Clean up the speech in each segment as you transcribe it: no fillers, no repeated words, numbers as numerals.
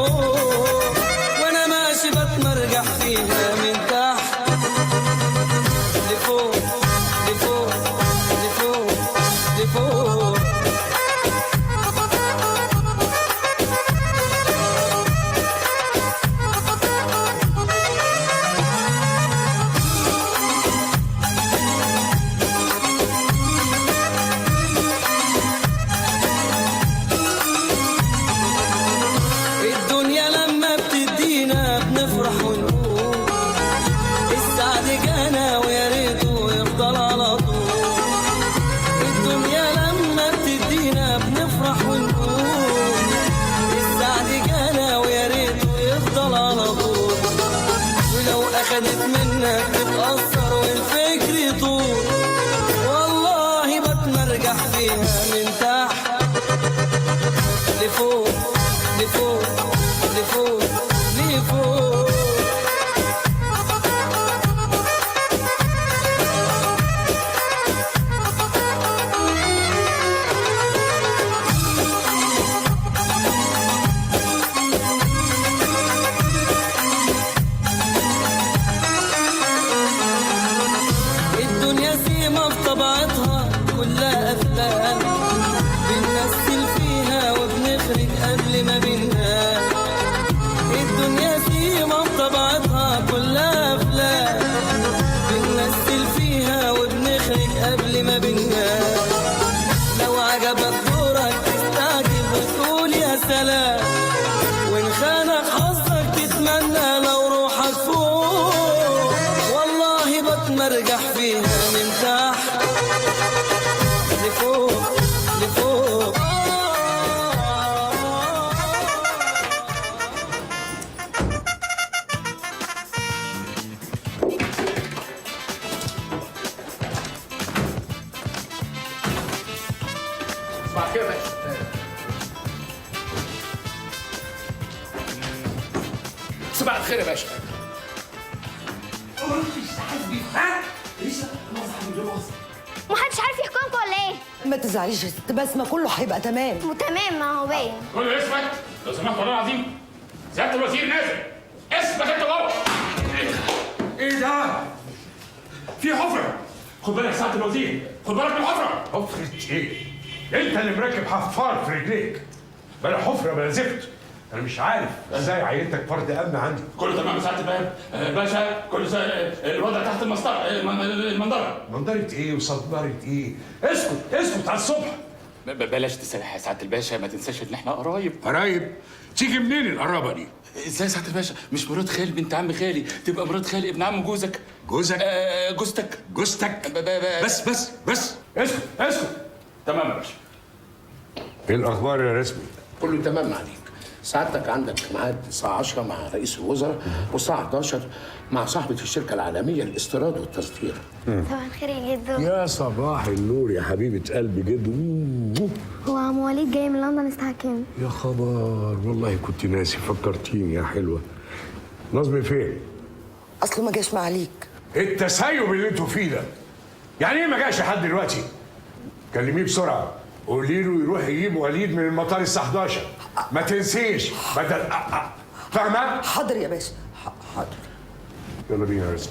لفوق، وانا ماشي بتمرجح فيها من تحت لفوق لفوق لفوق لفوق. الدنيا لما بتدينا بنفرح ونقول السعد جانا ويا ريته يفضل على طول. الدنيا لما بتدينا بنفرح ونقول السعد جانا ويا ريته يفضل على طول. ولو اخدت منك تتأثر والفكر يطول، والله بتمرجح فيها من تحت لفوق لفوق لفوق لفوق. الدنيا سيما في طبيعتها كلها أفلام، بنمثل فيها وبنخرج قبل ما بننام. الدنيا سيما في طبيعتها كلها أفلام، بنمثل فيها وبنخرج قبل ما بننام. لو عجبك دورك تستعجب وتقول يا سلام، وإن خانك حظك تتمنى لو روحك فوق. والله بتمرجح فيها من تحت لفوق لفوق. صباح الخير يا باشا. صباح الخير يا باشا. محدش عارف يحكمكم ولا ايه؟ ما تزعليش يا ست بسمة، كله هيبقى تمام. وتمام، ما هو باين. كله اسمك لو سمحت والله العظيم. سيادة الوزير نازل، اسمك انت جوه. ايه ده؟ في حفرة. خد بالك سعادة الوزير، خد بالك من الحفرة. حفرة ايه؟ انت اللي مركب حفار في رجليك. بلا حفرة بلا زفت. انا مش عارف ازاي عينتك فرد امن عندي. كله تمام يا سعادة الباب. باشا كله الوضع تحت المنظرة. منظرة ايه وصدرة ايه؟ اسكت اسكت على الصبح. بلاش تسرح يا سعادة الباشا، ما تنساش ان احنا قرايب. قرايب؟ تيجي منين القرابة دي؟ ازاي يا سعادة الباشا؟ مش مرات خالي بنت عم خالي تبقى مرات خالي ابن عم جوزك. جوزك؟ جوزتك. جوزتك؟ بس اسكت اسكت. تمام يا باشا. ايه الاخبار يا رسمي؟ كله تمام عليك. سعادتك عندك ميعاد الساعة 10 مع رئيس الوزراء، والساعة 11 مع صاحبة الشركة العالمية للاستيراد والتصدير. صباح الخير يا جدو. يا صباح النور يا حبيبة قلبي جد. هو عم وليد جاي من لندن الساعة كام؟ يا خبر، والله كنت ناسي، فكرتيني يا حلوة. نظمي فين؟ اصله ما جاش معاليك. التسيب اللي انتوا فيه ده يعني ايه ما جاش لحد دلوقتي؟ كلميه بسرعة، قولي له يروح يجيب وليد من المطار الساعة 11. ما تنسيش بدل فاهمة؟ حاضر يا باشا، حاضر. يلا بينا يا رزق.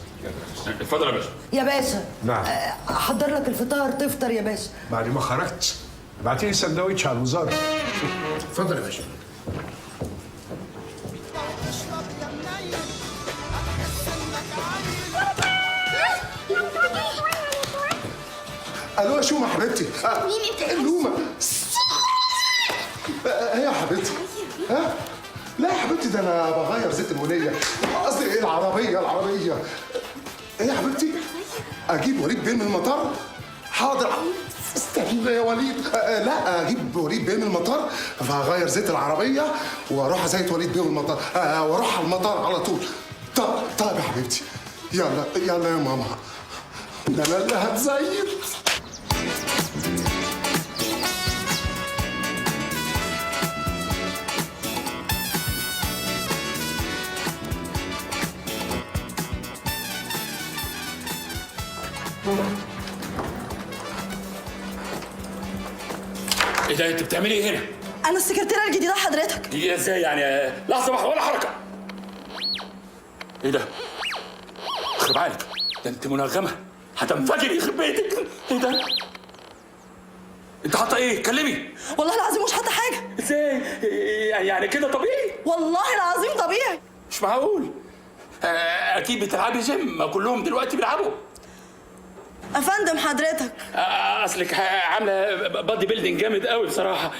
اتفضل يا باشا. يا باشا. نعم. احضر لك الفطار تفطر يا باشا. بعد ما خرجت ابعتي لي سندوتش على الوزارة. اتفضل يا باشا. الو يا شومة حبيبتي. مين انت؟ لومة. ايه يا حبيبتي؟ ها؟ لا يا حبيبتي، ده انا بغير زيت المولية، قصدي ايه، العربية. ايه يا حبيبتي؟ اجيب وليد بيه من المطار؟ حاضر. استنى يا وليد. لا، اجيب وليد بيه من المطار، فهغير زيت العربية واروح ازيت وليد بيه من المطار، واروح على المطار على طول. طيب يا حبيبتي، يلا يلا يا ماما، ده انا اللي هتزيت. ايه ده انت بتعملي ايه هنا؟ انا السكرتيره الجديده حضرتك. دي ازاي يعني؟ لحظه واحده ولا حركه. ايه ده؟ يخرب عليك، ده انت منغمه هتنفجر يخرب بيتك. ايه ده؟ انت حاطه ايه؟ كلمي. والله العظيم مش حاطه حاجه. ازاي؟ يعني كده طبيعي؟ والله العظيم طبيعي. مش معقول. اكيد بتلعبي جيم، ما كلهم دلوقتي بيلعبوا. افندم حضرتك اصلك عامله بادي بيلدينج جامد قوي بصراحه.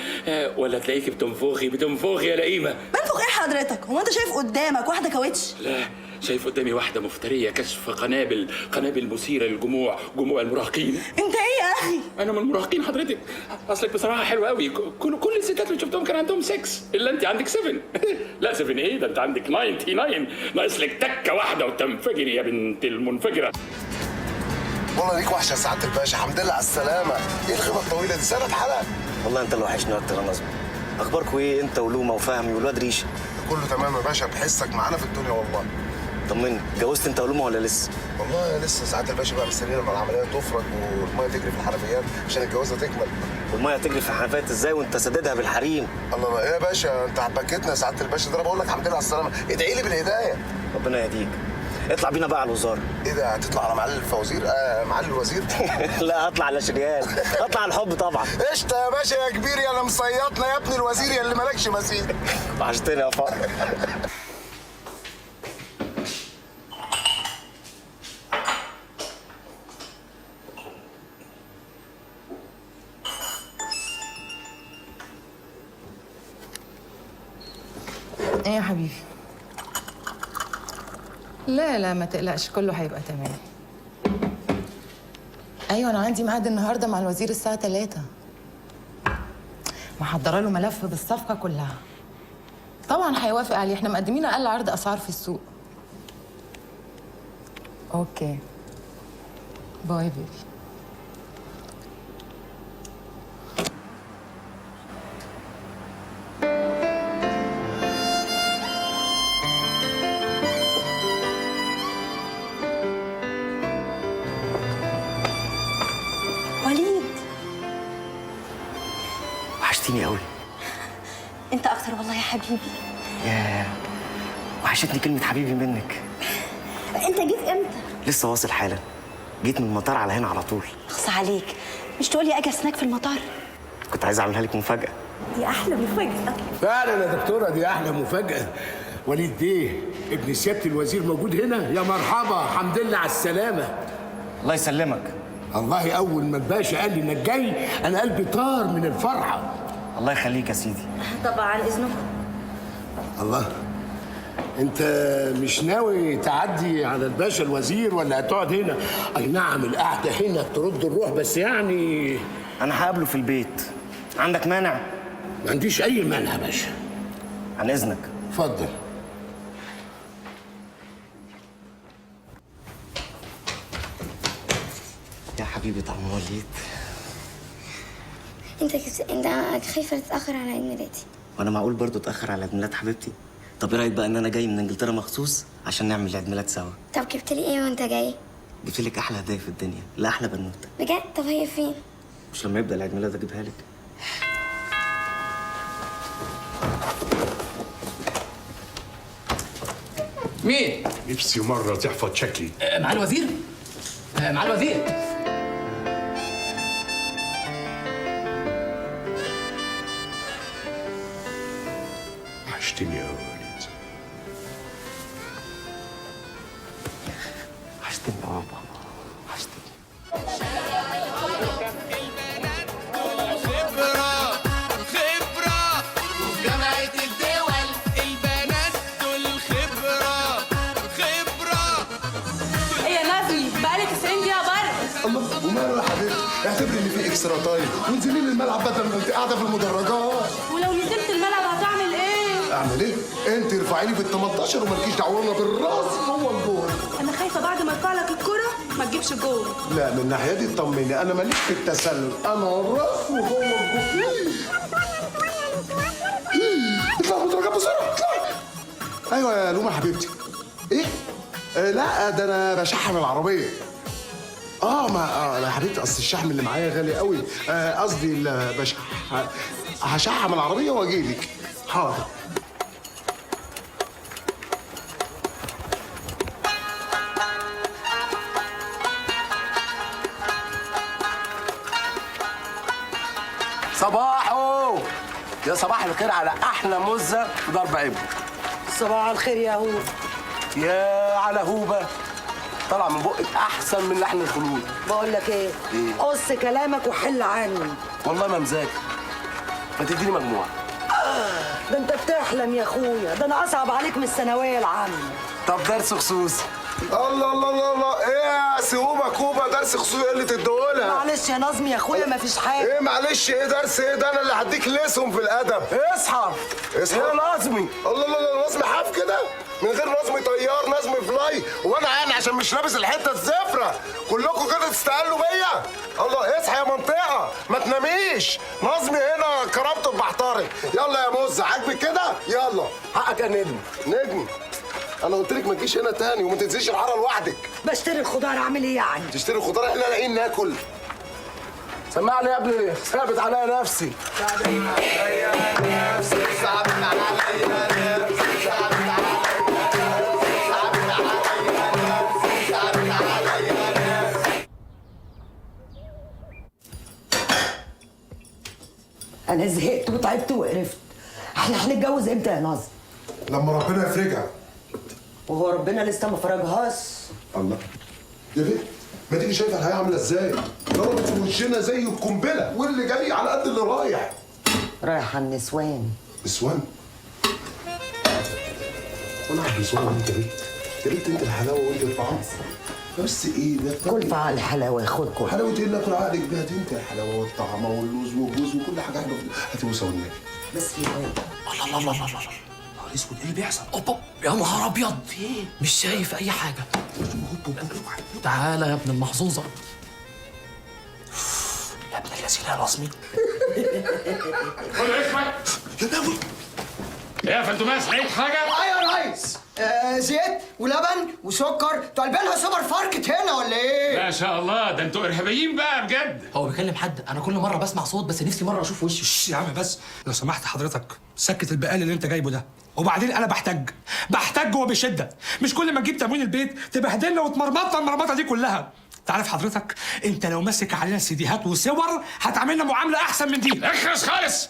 ولا تلاقيكي بتنفخي يا لئيمه. بنفخ ايه حضرتك؟ هو انت شايف قدامك واحده كاوتش؟ لا، شايف قدامي واحده مفتريه كشف قنابل مثيره للجموع، جموع المراهقين. انت ايه يا اخي؟ انا من المراهقين حضرتك. اصلك بصراحه حلوه قوي. كل الستات اللي شفتهم كان عندهم 6 الا انت عندك 7. لا 7 ايه ده؟ انت عندك 99. ناقص لك تكه واحده وتنفجري يا بنت المنفجره. والله ليك وحشه سعاده الباشا، الحمد لله على السلامه. ايه الغيبه الطويله دي؟ سنه حلقه. والله انت اللي وحشني اكتر يا نظم. اخباركم ايه انت ولومه وفهمي والواد ريشه؟ كله تمام يا باشا، بحسك معانا في الدنيا والله. طمني، اتجوزت انت ولومه ولا لسه؟ والله لسه سعاده الباشا بقى مستنيين لما العمليه تفرج والميه تجري في الحنفيات عشان الجوازه تكمل. والميه تجري في الحنفيات ازاي وانت سددها بالحريم؟ الله، ايه يا باشا انت بكيتنا يا سعاده الباشا؟ ده انا بقول لك الحمد لله على السلامه، ادعي لي بالهدايه. ربنا يهديك. اطلع بينا بقى على الوزاره. ايه ده؟ هتطلع على معالي الفوزير؟ معالي الوزير؟ لا هطلع على شريان، هطلع على الحب طبعا. قشطه يا باشا يا كبير يا اللي مصيطنا يا ابن الوزير يا اللي مالكش مثيل. وحشتني يا فقر. ايه يا حبيبي؟ لا ما تقلقش، كله هيبقى تمام. ايوه انا عندي ميعاد النهارده مع الوزير الساعه 3. محضره له ملف بالصفقه كلها. طبعا هيوافق عليه، احنا مقدمين اقل عرض اسعار في السوق. اوكي باي بيبي. وليد وحشتيني قوي. انت اكتر والله يا حبيبي. ياه، وحشتني كلمه حبيبي منك. انت جيت امتى؟ لسه واصل حالا، جيت من المطار على هنا على طول. اخص عليك، مش تقولي اجي اسناك في المطار؟ كنت عايز اعملها لك مفاجاه. دي احلى مفاجاه. فعلا يا دكتوره دي احلى مفاجاه. وليد بيه ابن سياده الوزير موجود هنا. يا مرحبا، الحمد لله على السلامه. الله يسلمك. والله اول ما الباشا قال لي انك جاي انا قلبي طار من الفرحه. الله يخليك يا سيدي. طبعا عن اذنكم. الله، انت مش ناوي تعدي على الباشا الوزير ولا هتقعد هنا؟ اي نعم القعده هنا ترد الروح، بس يعني انا هقابله في البيت. عندك مانع؟ ما عنديش اي مانع يا باشا. عن اذنك. اتفضل. يا حبيبي طعم وليد. انت خايفه تتاخر على عيد ميلادي. وانا معقول برضو اتاخر على عيد ميلاد حبيبتي؟ طب ايه رايك بقى ان انا جاي من انجلترا مخصوص عشان نعمل عيد ميلاد سوا؟ طب جبت لي ايه وانت جاي؟ جبت لك احلى هديه في الدنيا، لا احلى بنوته. بجد؟ طب هي فين؟ مش لما يبدا العيد ميلاد اجيبها لك. مين؟ نفسي مره تحفظ شكلي. مع الوزير؟ مع الوزير. وحشتني يا وليد. وحشتني يا بابا، وحشتني. خبرة وفي جامعة الدول البنات دول خبرة. ايه يا نازلي بقالك 90 دقيقه بره. الله، وماله يا حبيبتي؟ اعتبري ان في اكسترا تايم وانزلي لي الملعب بدل ما انت قاعده في المدرجات. ولو نزلت الملعب هتعمل ايه؟ اعمل ايه؟ انت ارفعي لي في ال 18 ومالكيش دعوه لنا بالراس جوه الجول. انا خايفه بعد ما ارفع لك الكره ما تجيبش جول. لا من الناحيه دي اطمني، انا ماليش في التسلل، انا الراس وجوه الجول. اطلع المدرجات بسرعه اطلع. ايوه يا لومه حبيبتي. ايه؟ لا ده انا بشحن العربيه. ما انا يا حبيبتي اصل الشحم اللي معايا غالي قوي. قصدي بشحن. هشحم العربيه واجيلك. حاضر. صباحو يا صباح الخير على احلى مزه في ضرب عبد. صباح الخير يا هو. يا على هوبه طلع من بقك احسن من لحن الخلود. بقول لك ايه؟ قص كلامك وحل عني. والله ما مذاكر. ما تديني مجموعه. ده انت بتحلم يا اخويا، ده انا اصعب عليك من الثانويه العامه. طب درس خصوصي. الله الله الله الله، ايه يا سهوبه كوبه درس خصوصي قله الدوله؟ معلش يا نظمي يا اخويا مفيش حاجه. ايه معلش ايه درس ايه ده؟ انا اللي هديك لسهم في الادب. اصحى اصحى يا نظمي. الله الله الله، نظمي حاف كده من غير نظمي طيار نظمي فلاي، وانا يعني عشان مش لابس الحته الزفره كلكم كده تستقلوا بيا؟ الله اصحى يا منطقه ما تناميش، نظمي هنا كرامته بحترق. يلا يا مزه عاجبك كده؟ يلا حقك يا نجم. نجم انا قلت لك ما تجيش هنا تاني وما تنزليش الحاره لوحدك. بشتري الخضار اعمل ايه يعني؟ تشتري الخضار احنا لاقيين ناكل. سمعني يا ابني ثابت عليا نفسي. انا زهقت وتعبت وقرفت. احنا هنتجوز امتى يا نظم؟ لما ربنا يفرجها. وهو ربنا لسه ما فرجهاش. الله يا بنت ما تيجي شايفه الحياه عامله ازاي؟ ضربت في وشنا زي القنبله واللي جاي على قد اللي رايح. رايح على النسوان. نسوان؟ وانا عارف نسوان انت يا بنت. يا بنت انت الحلاوه وانت الطعام. بس ايه ده؟ كل فعل الحلاوه يا خد كل. حلاوه ايه اللي اكل عقلك بيها دي؟ انت الحلاوه والطعامه واللوز والجوز وكل حاجه حلوه. هاتي بوسه والنبي. بس يا بابا. الله الله الله الله الله. نهار اسود ايه اللي بيحصل؟ اوبا يا نهار ابيض. ايه؟ مش شايف اي حاجه. تعالى يا ابن المحظوظه. يا ابن الذين يا نظمي. خد اسمك يا ناوي. ايه يا فانتوماس لقيت حاجه؟ ايوه يا ريس. زيت ولبن وسكر. طالبينها سوبر ماركت هنا ولا ايه؟ ما شاء الله ده انتوا ارهابيين بقى بجد. هو بيكلم حد؟ انا كل مره بسمع صوت بس نفسي مره اشوف وشه. يا عم بس لو سمحت حضرتك سكت البقال اللي انت جايبه ده. وبعدين انا بحتاج وبشده. مش كل ما تجيب تموين البيت تبهدلنا وتمرمطنا المرمطه دي كلها. تعرف حضرتك انت لو ماسك علينا سيديهات وصور هتعملنا معامله احسن من دي. اخرس خالص.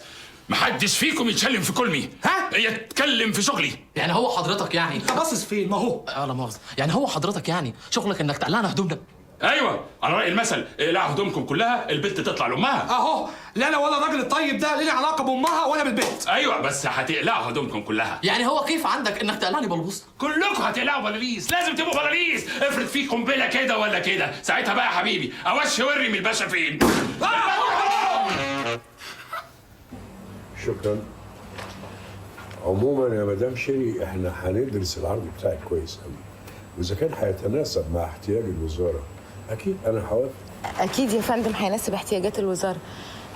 محدش فيكم يتكلم في كلمي. ها؟ يتكلم في شغلي. يعني هو حضرتك يعني انت باصص فين؟ ما هو لا مؤاخذه. يعني هو حضرتك يعني شغلك انك تقلعنا هدومنا؟ ايوه على راي المثل اقلعوا هدومكم كلها البنت تطلع لامها. اهو. لا انا ولا الراجل الطيب ده ليه علاقه بامها ولا بالبيت. ايوه بس هتقلعوا هدومكم كلها. يعني هو كيف عندك انك تقلعني بلبوس؟ كلكم هتقلعوا بلاليس. لازم تبقوا بلاليس. افرض في قنبله كده ولا كده ساعتها بقى يا حبيبي اوش وري من الباشا فين. شكرا. عموما يا مدام شيري احنا هندرس العرض بتاعك كويس قوي، واذا كان هيتناسب مع احتياج الوزاره اكيد انا هوافق. اكيد يا فندم هيناسب احتياجات الوزاره.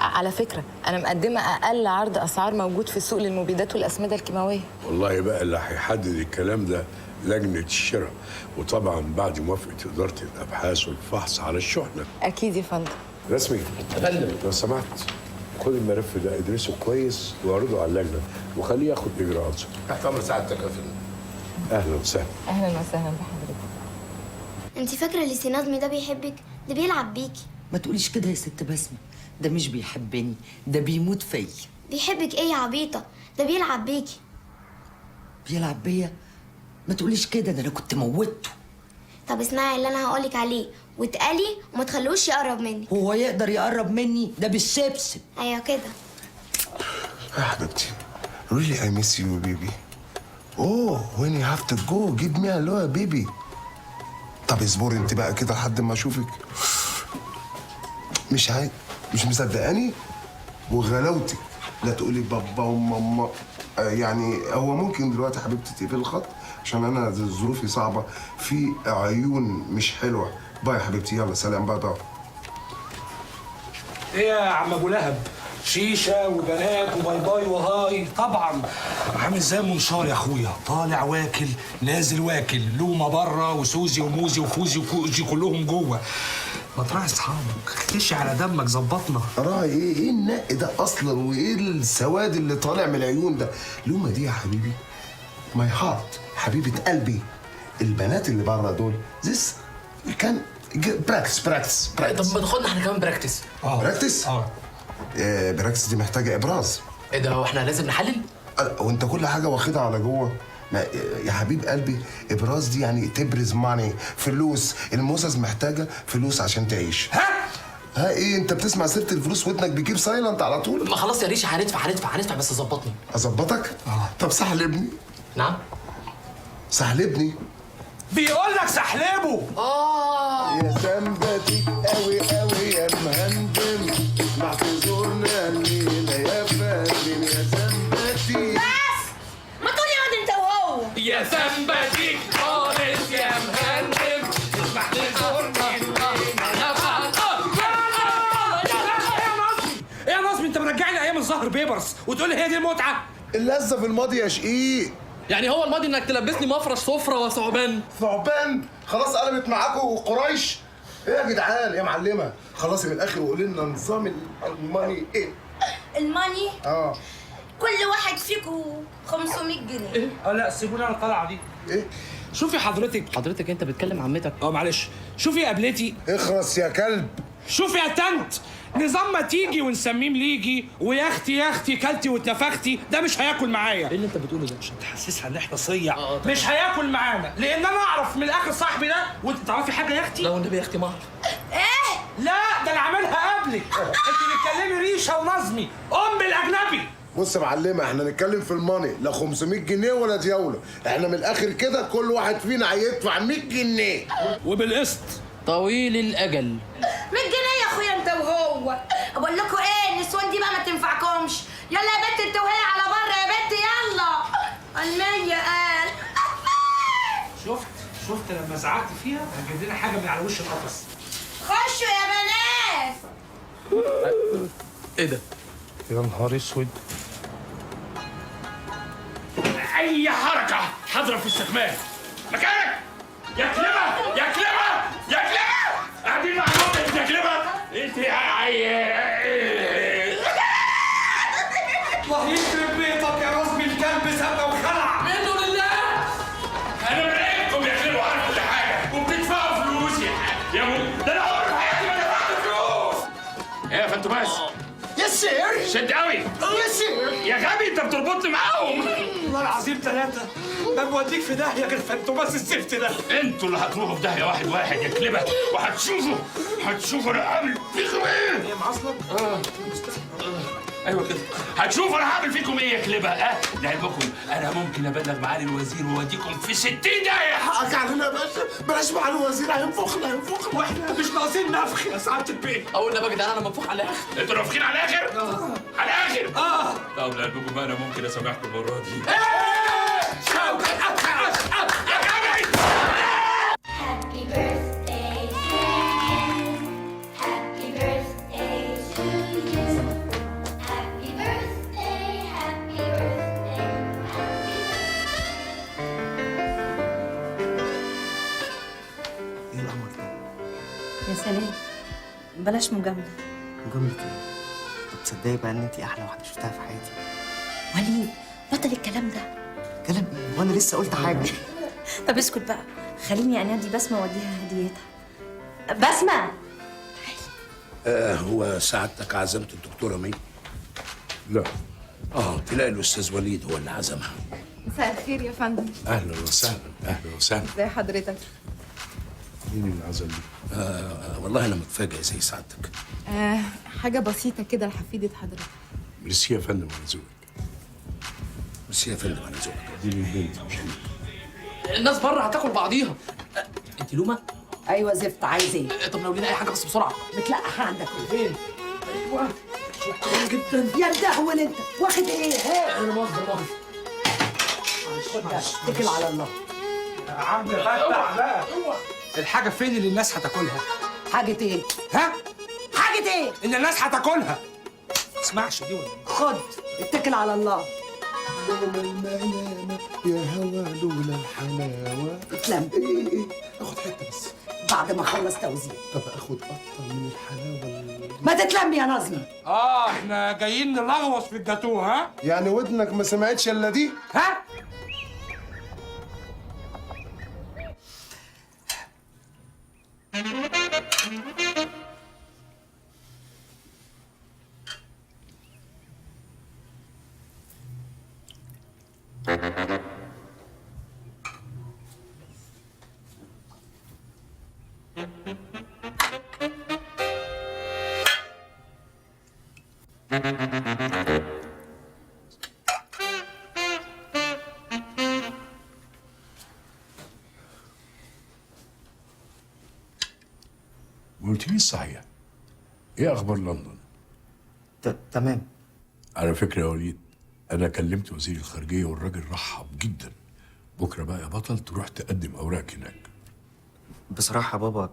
على فكره انا مقدمه اقل عرض اسعار موجود في السوق للمبيدات والاسمده الكيماويه. والله بقى اللي هيحدد الكلام ده لجنه الشراء، وطبعا بعد موافقه اداره الابحاث والفحص على الشحنه. اكيد يا فندم. رسمي يا فندم لو سمحت خد الملف ده ادرسه كويس واعرضه على اللجنه وخليه ياخد اجراءاته. تحت امر سعادتك يا فندم. اهلا وسهلا. اهلا وسهلا بحضرتك. انت فاكره اللي سي نظمي ده بيحبك؟ ده بيلعب بيكي. ما تقوليش كده يا ست بسمه، ده مش بيحبني، ده بيموت فيا. بيحبك ايه يا عبيطه؟ ده بيلعب بيكي. بيلعب بيا؟ ما تقوليش كده، ده انا كنت موتته. طب اسمعي اللي انا هقولك عليه واتقلي وما تخلوش يقرب مني. هو يقدر يقرب مني؟ ده بالشبشب. ايوه كده. يا حبيبتي really I miss you baby. Oh when you have to go give me a hello baby. طب اصبري انت بقى كده لحد ما اشوفك. مش مصدقاني وغلاوتك لا تقولي بابا وماما. يعني هو ممكن دلوقتي يا حبيبتي تقفلي الخط عشان انا ظروفي صعبه في عيون مش حلوه. باي يا حبيبتي يلا سلام باي. ايه يا عم ابو لهب؟ شيشه وبنات وباي باي وهاي طبعا. عامل زي المنشار يا اخويا، طالع واكل نازل واكل، لومه بره وسوزي وموزي وفوزي وكوجي كلهم جوه. ما تراعي اصحابك، اختشي على دمك، ظبطنا. راعي ايه؟ ايه النق ده اصلا؟ وايه السواد اللي طالع من العيون ده؟ لومه دي يا حبيبي، ماي هارت، حبيبه قلبي. البنات اللي بره دول زيس كان براكتس. طب ما تاخدنا احنا كمان براكتس. براكتس؟ براكتس دي محتاجه ابراز. ايه ده، هو احنا لازم نحلل؟ وانت كل حاجه واخدها على جوه. ما يا حبيب قلبي، ابراز دي يعني تبرز ماني، فلوس. الموسس محتاجه فلوس عشان تعيش. ها ايه انت بتسمع سيره الفلوس ودنك بيجيب سايلنت على طول؟ ما خلاص يا ريشه، هندفع بس ظبطني. اظبطك؟ طب سحلبني. نعم؟ سحلبني. بيقول لك سحلبه. يا سمبتك قوي يا مهندم، محتزورنا الليله يا فندم يا سمبتي. بس ما تقول يا واد انت وهو. يا سمبتك خالص يا مهندم، محتزورنا الليله يا ايه يا نظمي، انت مرجعني ايام الظهر بيبرس وتقول لي هي دي المتعه؟ اللذه في الماضي يا شقيق. يعني هو الماضي انك تلبسني مفرش سفره وثعبان؟ ثعبان؟ خلاص قلبت معاكم قريش. ايه يا جدعان يا معلمه، خلاصي من الاخر وقولي لنا نظام الماني ايه؟ الماني؟ كل واحد فيكم 500 جنيه. لا سيبوني انا الطلعه دي. ايه؟ شوفي حضرتك انت بتكلم عمتك. معلش. شوفي يا قبلتي. اخرس يا كلب. شوفي يا تنت، نظام ما تيجي ونسميه مليجي ويا اختي كلتي واتنفختي، ده مش هياكل معايا. ايه اللي انت بتقوله ده؟ عشان تحسسها ان احنا صيع. مش هياكل معانا لان انا اعرف من الاخر صاحبي ده. وانت تعرفي حاجه يا اختي؟ لا والنبي يا اختي ما اعرف. ايه؟ لا ده انا عاملها قبلك. انت بتكلمي ريشه ونظمي ام الاجنبي. بص يا معلمه، احنا نتكلم في الماني، لا 500 جنيه ولا ديوله. احنا من الاخر كده كل واحد فينا هيدفع 100 جنيه وبالقسط. طويل الاجل. 100 جنيه يا اخويا انت وهو. بقول لكم ايه، النسوان دي بقى ما تنفعكمش. يلا يا بنت انت وهي على بره يا بنت، يلا. المية قال. شفت لما زعقت فيها هتجيب لنا حاجه من على وش القفص. خشوا يا بنات. ايه ده؟ يا نهار اسود. اي حركه هضرب في استكمال. مكانك يا كلمه يا كلمه يا كلمه. قاعدين مع بعض يا كلمه. انت الله يخرب بيتك يا رزمي الكلب، سابنا وخلع. منه لله. انا براقبكم يا كلمه وعارف كل حاجه وبتدفعوا فلوس يا ابو. ده انا عمري في حياتي ما دفعت فلوس. ايه يا فانتوماس؟ يس سير. شد قوي. يس سير. يا غبي انت بتربطني معاهم. والله العظيم 3 ما بوديك في داهيه غير فانتوماس الزفت ده. انتوا اللي هتروحوا في داهيه واحد يا كلبه، وهتشوفوا انا هعمل فيكم ايه. هي معصلك؟ ايوه كده، هتشوفوا انا هعمل فيكم ايه يا كلبه. لعلمكم انا ممكن ابلغ معالي الوزير واوديكم في 60 داهيه. حقك علينا يا باشا، بلاش معالي الوزير، هينفخنا. واحنا مش ناقصين نفخ يا سعاده البيت. اقول لك يا جدعان انا منفوخ على الاخر. انتوا نافخين على الاخر؟ على الاخر؟ طب لعلمكم بقى انا ممكن اسامحكم المره دي. Happy birthday to you. Happy birthday to you. Happy birthday, happy birthday, ايه القمر ده؟ يا سلام، بلاش مجاملة. مجاملة ايه؟ طب تصدقي بقى ان انتي احلى واحده شفتها في حياتي. وليد بطل الكلام ده. كلام ايه؟ وانا لسه قلت حاجه. طب اسكت بقى، خليني انادي بسمة واديها هديتها. بسمة. هو سعادتك عزمت الدكتوره مين؟ لا. تلاقي الاستاذ وليد هو اللي عزمها. مساء الخير يا فندم. اهلا وسهلا اهلا وسهلا. ازي حضرتك؟ مين اللي عزم دي؟ والله انا متفاجئ زي سعادتك. حاجه بسيطه كده لحفيده حضرتك. ميرسي يا فندم على ذوقك. ميرسي يا فندم على ذوقك. دي للبنت مش ليك. الناس بره هتاكل بعضيها. انت لومه؟ ايوه زفت، عايز ايه؟ طب لو لينا اي حاجه بس بسرعه. بتلقح عندك فين؟ ايوه شكرا جدا يا مدهول. انت واخد ايه؟ انا مؤاخذه. خد ده، اتكل على الله. يا عم فتح بقى. الحاجه فين اللي الناس هتاكلها؟ حاجة ايه؟ حاجة ايه؟ ان الناس هتاكلها. ما تسمعش دي ولا ايه؟ خد اتكل على الله. لولا المنامة يا هوا لولا الحلاوة. اتلم. ايه اخد حتة بس. بعد ما اخلص توزيع. طب اخد قطه من الحلاوه ما تتلم يا نظمي. احنا جايين نلغوص في الجاتوه. ها يعني ودنك ما سمعتش الا دي؟ ها ما قلتليش صحيح، ايه اخبار لندن؟ تمام. على فكره يا وليد، انا كلمت وزير الخارجيه والراجل رحب جدا. بكره بقى يا بطل تروح تقدم اوراق هناك. بصراحه يا بابا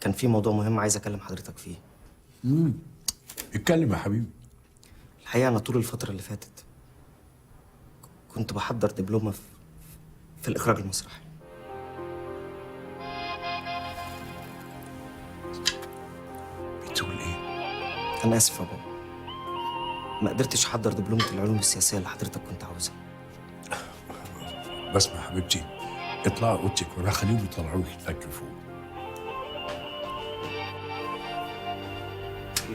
كان في موضوع مهم عايز اكلم حضرتك فيه. اتكلم يا حبيبي. الحقيقه انا طول الفتره اللي فاتت كنت بحضر دبلومه في الاخراج المسرحي. بتقول ايه؟ انا اسف يا بابا، ما قدرتش احضر دبلومه العلوم السياسيه اللي حضرتك كنت عاوزها. بسمع يا حبيبتي، اطلعي اوضتك وانا خليهم يطلعوك يتاكلوا فوق.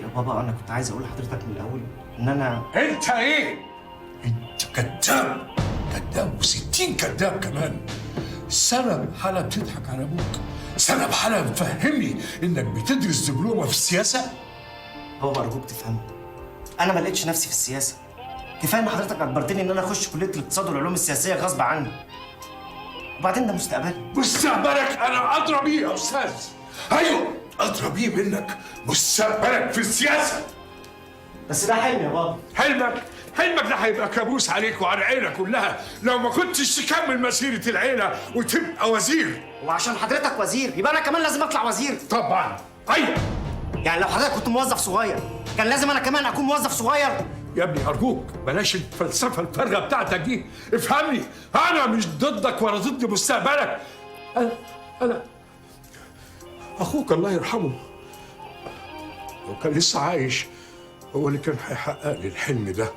يا بابا انا كنت عايز اقول لحضرتك من الاول ان انا انت ايه؟ انت كذاب، كذاب و60 كذاب كمان. سنة بحالة بتضحك على ابوك، سنة بحالة بتفهمني انك بتدرس دبلومة في السياسة. بابا ارجوك تفهمني، انا ما لقيتش نفسي في السياسه. كفايه ان حضرتك اجبرتني ان انا اخش كليه الاقتصاد والعلوم السياسيه غصب عني. وبعدين ده مستقبلي. مستقبلك انا ادرى بيه يا استاذ. ايوه ادرى بيه منك، مستقبلك في السياسه. بس ده حلم يا بابا. حلمك ده هيبقى كابوس عليك وعلى العيله كلها لو ما كنتش تكمل مسيره العيله وتبقى وزير. وعشان حضرتك وزير يبقى انا كمان لازم اطلع وزير. طبعا. ايوه يعني لو حضرتك كنت موظف صغير كان لازم انا كمان اكون موظف صغير. يا ابني ارجوك بلاش الفلسفه الفارغه بتاعتك دي، افهمني، انا مش ضدك ولا ضد مستقبلك. انا اخوك الله يرحمه لو كان لسه عايش هو اللي كان هيحقق لي الحلم ده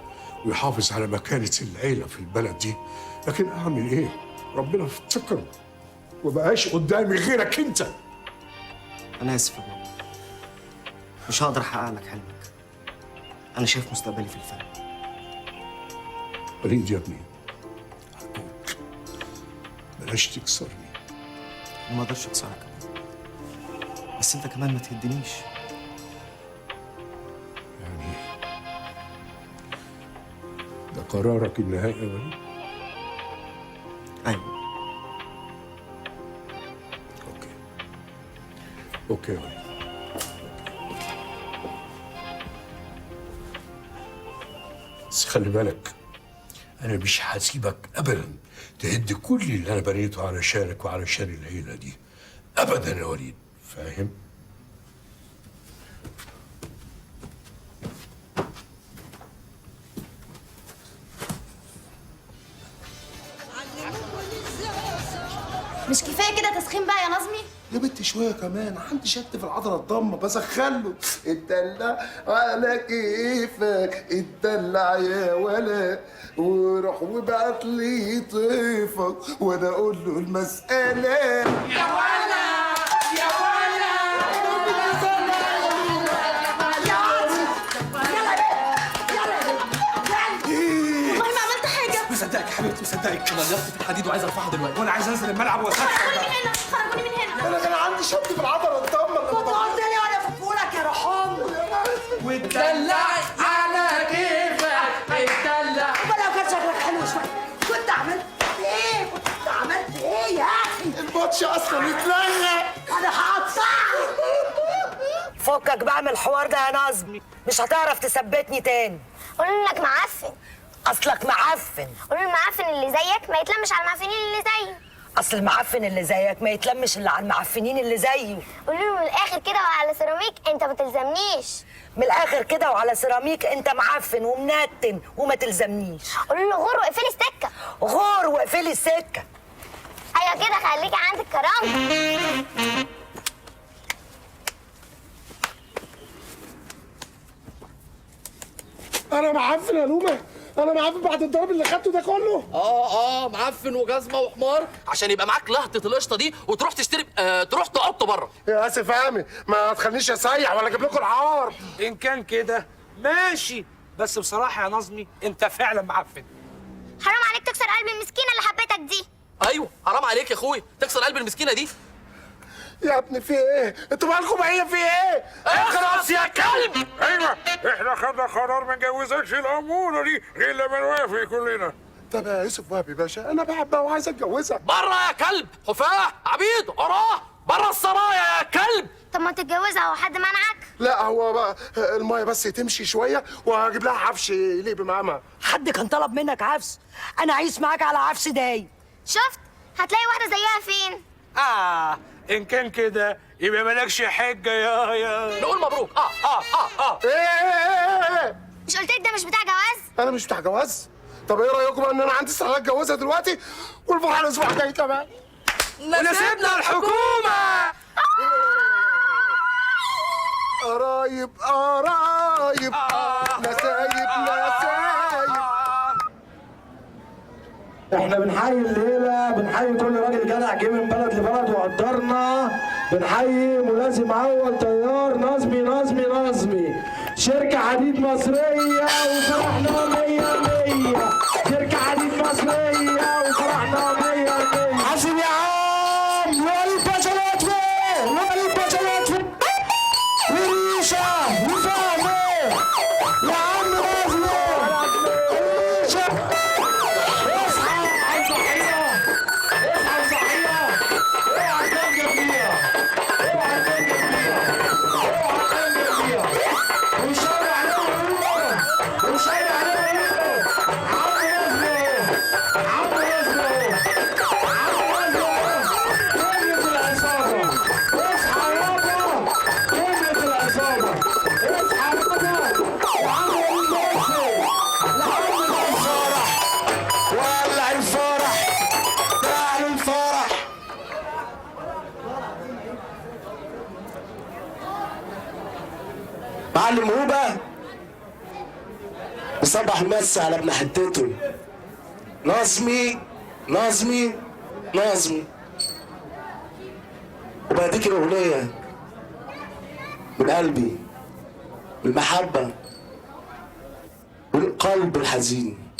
ويحافظ على مكانه العيله في البلد دي، لكن اعمل ايه؟ ربنا افتكره ومبقاش قدامي غيرك انت. انا اسف يا بابا، مش هقدر احقق لك حلمك. انا شايف مستقبلي في الفن. وليد يا ابني ارجوك بلاش تكسرني. ما اقدرش اكسرك يا بابا، بس انت كمان ما تهدنيش. يعني ده قرارك النهائي يا وليد؟ ايوه. اوكي يا وليد. بس خلي بالك انا مش هسيبك ابدا تهد كل اللي انا بنيته علشانك وعلشان العيله دي ابدا يا وليد، فاهم؟ مش كفايه كده تسخين بقى يا نظمي؟ يا بنت شويه كمان، عندي شد في العضله الضمه بسخنله. اتدلع على كيفك اتدلع يا ولا، وروح وابعت لي طيفك وانا اقول له المساله. يا ولا يا ولا والله ما عملت حاجه. مصدقك يا حبيبتي، مصدقك. انا لفت في الحديد وعايز ارفعها دلوقتي وانا عايز انزل الملعب واسخن. خرجوني من هنا، خرجوني من هنا. انا عندي شد في العضله الضمه. كنت قلت لي وانا بفكولك يا رحام. واتدلعي على كيفك اتدلع. امال لو كان شكلك حلو شويه كنت عملت ايه؟ كنت عملت ايه يا اخي؟ الماتش اصلا اتلغى. انا هقطعك. فكك بقى من الحوار ده يا نظمي، مش هتعرف تثبتني تاني. قولوا انك معفن. اصلك معفن. قولوا المعفن اللي زيك ما يتلمش على المعفنين اللي زيه. اصل المعفن اللي زيك ما يتلمش الا على المعفنين اللي زيه. قولوا له من الاخر كده وعلى سيراميك انت ما تلزمنيش. من الاخر كده وعلى سيراميك انت معفن ومنتن وما تلزمنيش. قولوا له غور واقفلي السكه. غور واقفلي السكه. ايوه ايوه كده، خليكي عندك كرامه. انا معفن يا لومه، انا معفن بعد الضرب اللي خدته ده كله. معفن وجزمه وحمار عشان يبقى معاك لهطه القشطه دي وتروح تشتري تروح تقط بره. يا اسف عامي، ما تخلينيش اسيح ولا اجيب لكم العار. ان كان كده ماشي، بس بصراحه يا نظمي انت فعلا معفن. حرام عليك تكسر قلب المسكينه اللي حبيتك دي. ايوه حرام عليك يا اخويا تكسر قلب المسكينه دي. يا ابني في ايه؟ انتوا مالكم هي في ايه؟ اخلص يا كلب. ايوه احنا خدنا قرار ما نجوزكش الاموره دي غير لما نوافق كلنا. طب يا يوسف وهبي باشا، انا بحبها وعايز اتجوزها. بره يا كلب، خفاح عبيد وراه، بره السرايا يا كلب. طب ما تتجوزها، هو حد منعك؟ لا هو بقى المايه بس تمشي شويه وهجيب لها عفش يليق بمقامها. حد كان طلب منك عفش؟ انا عايش معاك على عفش داي. شفت؟ هتلاقي واحده زيها فين؟ ان كان كده يبقى مالكش حجه يا نقول مبروك. ايه مش قلت لك ده مش بتاع جواز؟ انا مش بتاع جواز. طب ايه رايكم ان انا عندي استعداد اتجوزها دلوقتي والفرح الاسبوع الجاي كمان؟ نسيبنا الحكومه. قرايب نسايب. احنا بنحيي الليله، بنحيي كل راجل جدع جه من بلد لبلد وقدرنا. بنحيي ملازم اول طيار نظمي شركه حديد مصريه وفرحنا 100 شركه حديد مصريه وفرحنا 100 حاسب يا عم. وليد باشا لطفي وريشه وفهمي يا عم نظمي ريشه. معلم هوبا بصبح المس على ابن حتته نظمي وبهديك الاغنيه من قلبي بالمحبه والقلب الحزين.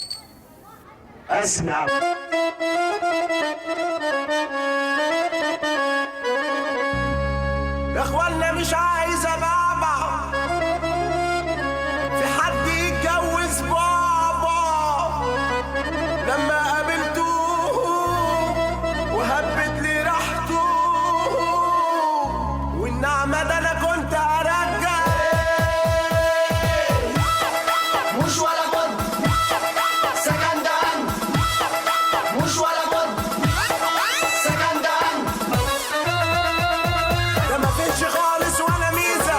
اسمع يا اخوانا، مش عايز بابا في حد يتجوز بابا. لما قابلته وهبت لي راحته والنعمة ده انا كنت ارجع. مش ولا بد سكن ده مش ولا بد سكن ده ما فيش خالص ولا ميزة.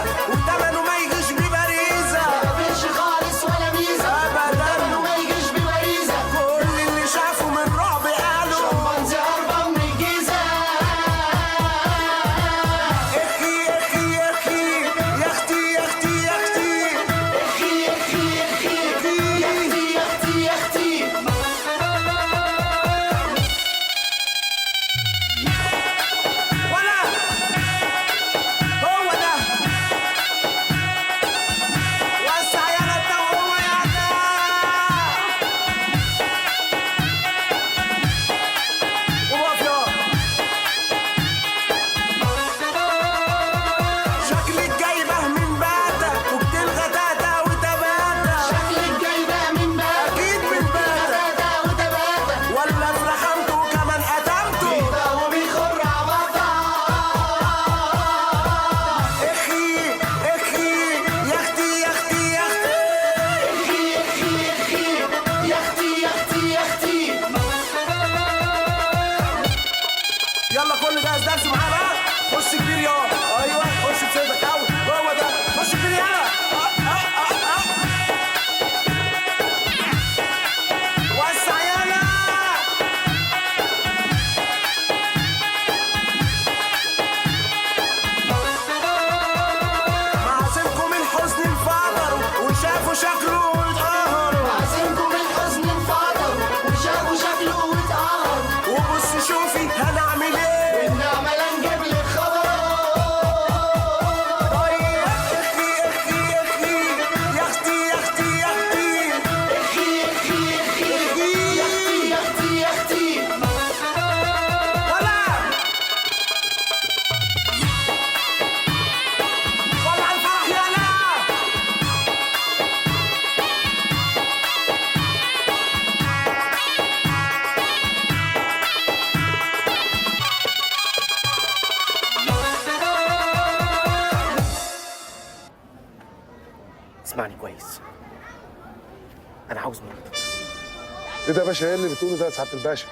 ايه ده يا باشا؟ ايه اللي بتقوله ده يا سعاده الباشا؟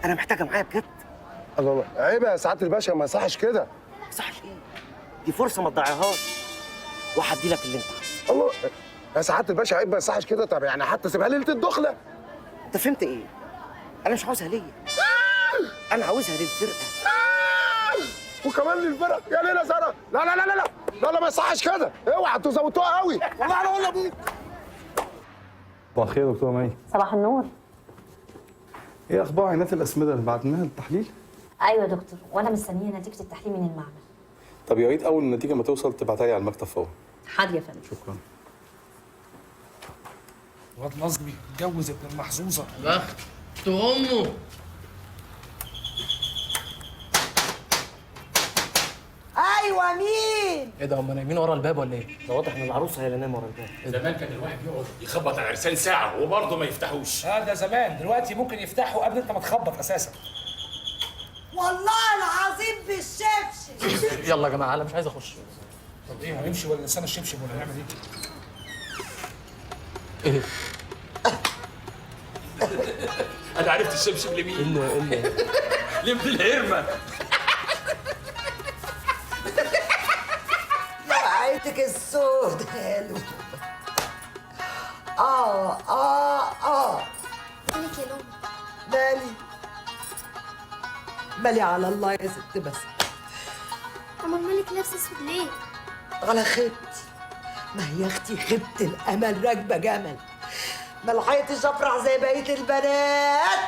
انا محتاجه معايا بجد. الله الله، عيب يا سعاده الباشا، ما يصحش كده. ما يصحش ايه؟ دي فرصه ما تضيعهاش، وهدي لك اللي انت عايزه. الله يا سعاده الباشا، عيب ما يصحش كده. طب يعني حتى سيبها ليله الدخله. انت فهمت ايه؟ انا مش عاوزها ليا، انا عاوزها للفرقه. وكمان للفرق يا ليلى ساره. لا لا لا لا لا لا لا، ما يصحش كده. اوعى انتوا زودتوها قوي، والله انا اقول لابوك. صباح الخير يا دكتوره مي. صباح النور. ايه اخبار عينات الاسمده اللي بعتناها للتحليل؟ ايوه يا دكتور، وانا مستنيه نتيجه التحليل من المعمل. طب يا ريت اول النتيجه ما توصل تبعتها لي على المكتب فورا. حاضر يا فندم. شكرا. الواد نظمي اتجوز ابن المحظوظه. بخت امه. ايوه مين؟ ايه ده، هم نايمين ورا الباب ولا ايه؟ ده واضح ان العروسه هي اللي نايمه ورا الباب. زمان كان الواحد يقعد يخبط على العرسان ساعه وبرضه ما يفتحوش. ده زمان، دلوقتي ممكن يفتحوا قبل انت ما تخبط اساسا. والله العظيم بالشبشب. يلا يا جماعه انا مش عايز اخش. طب ايه، هنمشي ولا لسان الشبشب ولا هنعمل ايه؟ ايه؟ انا عرفت الشبشب لمين؟ لابن الهرمه. يا عيتك السود حلو. مالك يا لوم؟ مالي على الله يا ست بس. امال مالك لابسه اسود ليه؟ على خيبتي. ما هي اختي خيبة الامل راكبه جمل، ما لحقتش افرح زي بقيه البنات.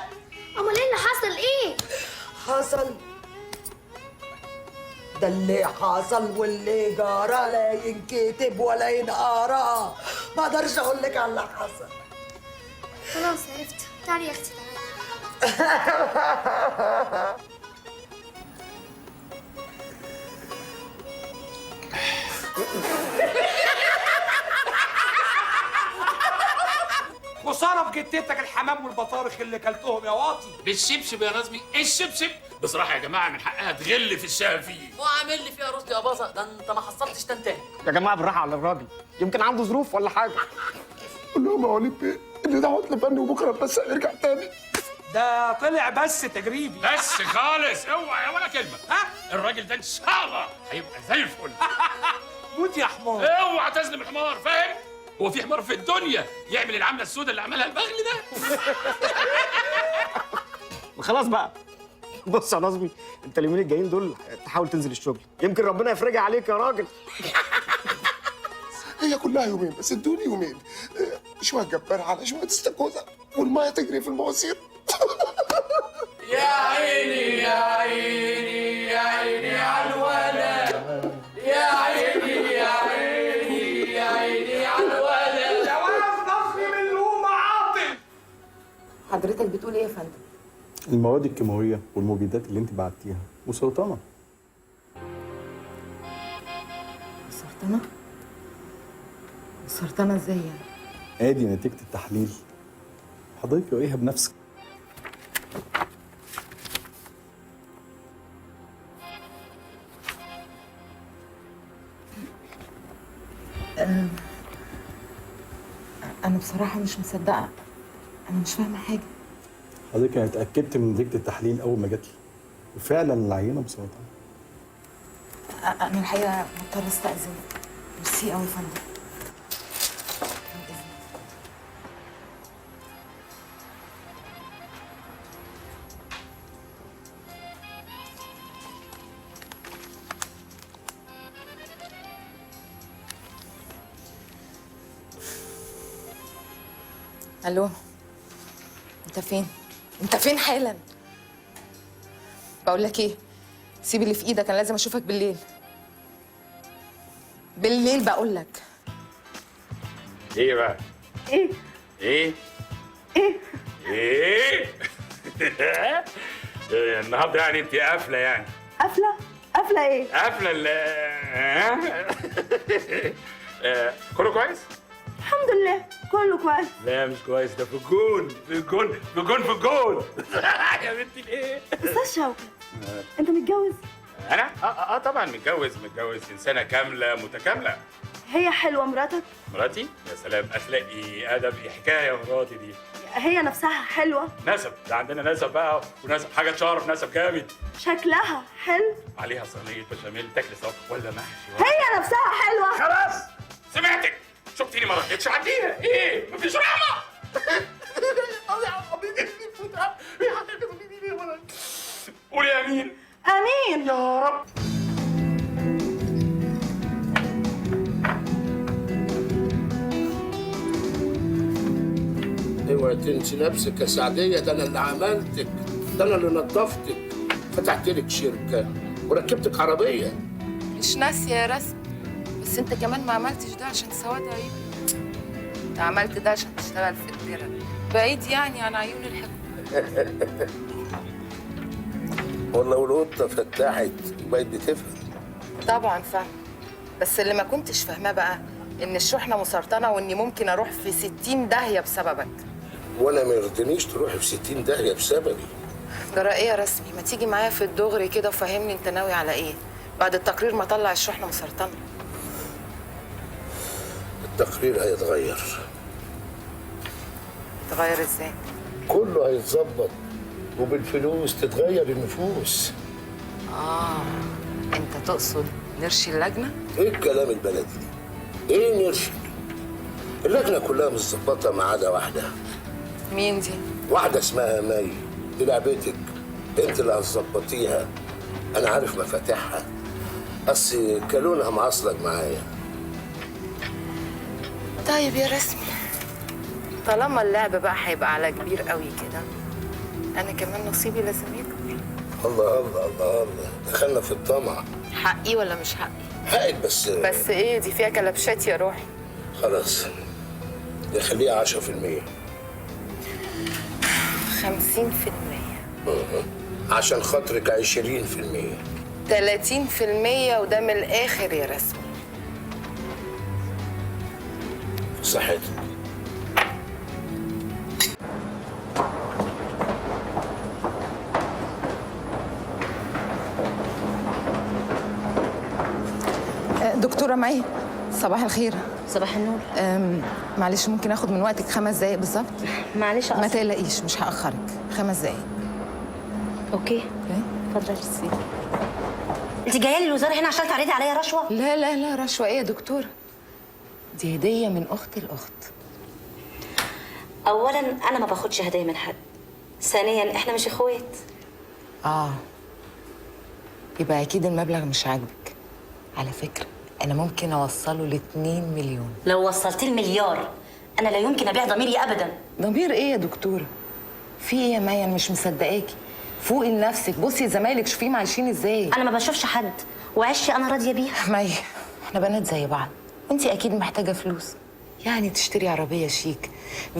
امال ايه اللي حصل؟ ايه حصل؟ ده اللي حصل واللي جرى لا ينكتب ولا ينقرا. ما اقدرش اقول لك على اللي حصل. خلاص عرفت. تعالي يا اختي تعالي. وصرف جدتك الحمام والبطارخ اللي كلتهم يا واطي. بالشبشب يا نظمي. ايه الشبشب؟ بصراحه يا جماعه من حقها تغل في الشافي. وعامل لي فيها رشدي يا باظه، ده انت ما حصلتش تاني. يا جماعه بالراحه على الراجل، يمكن عنده ظروف ولا حاجه. قول لهم يا وليد بيه ان ده عطل فني وبكره بس هنرجع تاني. ده طلع بس تجريبي. بس خالص، اوعى ولا كلمه. الراجل ده ان شاء الله هيبقى زي الفل. موت يا حمار. اوعى تظلم الحمار، فاهم؟ هو في حمار في الدنيا يعمل العمله السوداء اللي عملها البغل ده؟ خلاص بقى. بص يا نظمي، انت اليومين الجايين دول تحاول تنزل الشغل، يمكن ربنا يفرجها عليك يا راجل. هي كلها يومين بس، ادوني يومين. شويه جبار على شويه استاكوزا والميه تجري في المواسير. يا عيني يا عيني يا عيني على الولد، يا عيني يا عيني يا عيني على الولد. جواز نظمي من لومه عاطل. حضرتك بتقول ايه يا فندم؟ المواد الكيماويه والمبيدات اللي انت بعتيها وسرطانه. سرطانه؟ سرطانه ازاي يعني؟ ادي نتيجه التحليل، حضرتك قريها بنفسك. انا بصراحه مش مصدقه، انا مش فاهمه حاجه. حضرتك انا اتاكدت من نتيجه التحليل اول ما جات لي، وفعلا العينه بسرطان. انا الحقيقه مضطره استاذن. ميرسي قوي يا فندم. الو، انت فين؟ انت فين حالا؟ بقول لك ايه، سيب اللي في ايدك، انا لازم اشوفك بالليل. بالليل بقول لك. ايه بقى؟ ايه؟ ايه؟ ايه؟ ايه؟ النهارده يعني انت قافله يعني. قافله؟ قافله ايه؟ قافله كله كويس؟ الحمد لله كله كويس. لا مش كويس، ده في الجون في الجون في الجون في الجون. يا بنتي الايه؟ استاذ شوقي، انت متجوز؟ انا؟ طبعا متجوز انسانه كامله متكامله. هي حلوه مراتك؟ مراتي؟ يا سلام، اخلاقي ادبي حكايه مراتي دي. هي نفسها حلوه؟ نسب، ده عندنا نسب بقى، ونسب حاجه تشرف، نسب جامد. شكلها حلو؟ عليها صينيه بشاميل تاكل صف ولا محشي هي نفسها حلوه؟ خلاص سمعتك، شفتيني ما ردتش عليها. ايه مفيش رحمه. قولي امين. امين يا رب. اوعي تنسي نفسك يا سعديه، ده انا اللي عملتك، ده انا اللي نظفتك، فتحت لك شركه وركبتك عربيه. مش ناسيه يا رسمي، بس انت كمان ما عملتش ده عشان سواد عيون، انت عملت ده عشان تشتغل في الدرة، بعيد يعني عن عيون الحكم. والله والقطه فتحت وبقت بتفهم. طبعا فاهم، بس اللي ما كنتش فاهماه بقى ان الشحنه مسرطنه، واني ممكن اروح في 60 داهيه بسببك. وانا ما يرضينيش تروحي في 60 داهيه بسببي. جرى ايه يا رسمي؟ ما تيجي معايا في الدغري كده وفهمني انت ناوي على ايه بعد التقرير ما طلع الشحنه مسرطنه. التقرير هيتغير. تغير ازاي؟ كله هيتظبط، وبالفلوس تتغير النفوس. انت تقصد نرشي اللجنه؟ ايه الكلام البلدي ده؟ ايه نرشي؟ اللجنه كلها متظبطه ما عدا واحده. مين دي؟ واحده اسمها مي، دي لعبتك، انت اللي هتظبطيها. انا عارف مفاتيحها، اصل كلونها معصلك معايا. طيب يا رسمي، طالما اللعب بقى هيبقى على كبير قوي كده، انا كمان نصيبي لازم يكبر. الله الله الله الله، دخلنا في الطمع. حقي ولا مش حقي؟ حقك بس ايه دي فيها كلبشات يا روحي. خلاص نخليها 10%. 50%. عشان خاطرك 20%. 30%، وده من الاخر يا رسمي. صحتك. دكتورة مي، صباح الخير. صباح النور. معلش ممكن اخد من وقتك 5 دقايق بالظبط؟ معلش ما تقلقيش مش هأخرك، 5 دقايق. اوكي اتفضلي. انت جايه لي الوزاره هنا عشان تعرضي عليا رشوه؟ لا لا لا، رشوه ايه يا دكتورة؟ دي هدية من اخت الاخت. اولا انا ما باخدش هدايا من حد، ثانيا احنا مش اخوات. يبقى اكيد المبلغ مش عاجبك. على فكرة انا ممكن اوصله ل2 مليون. لو وصلتي المليار انا لا يمكن ابيع ضميري ابدا. ضمير ايه يا دكتورة؟ في ايه يا مي؟ انا مش مصدقاكي. فوقي لنفسك، بصي زمايلك شوفيهم عايشين ازاي. انا ما بشوفش حد، وعشي انا راضيه بيها. مي احنا بنات زي بعض، وانتي اكيد محتاجه فلوس، يعني تشتري عربيه شيك،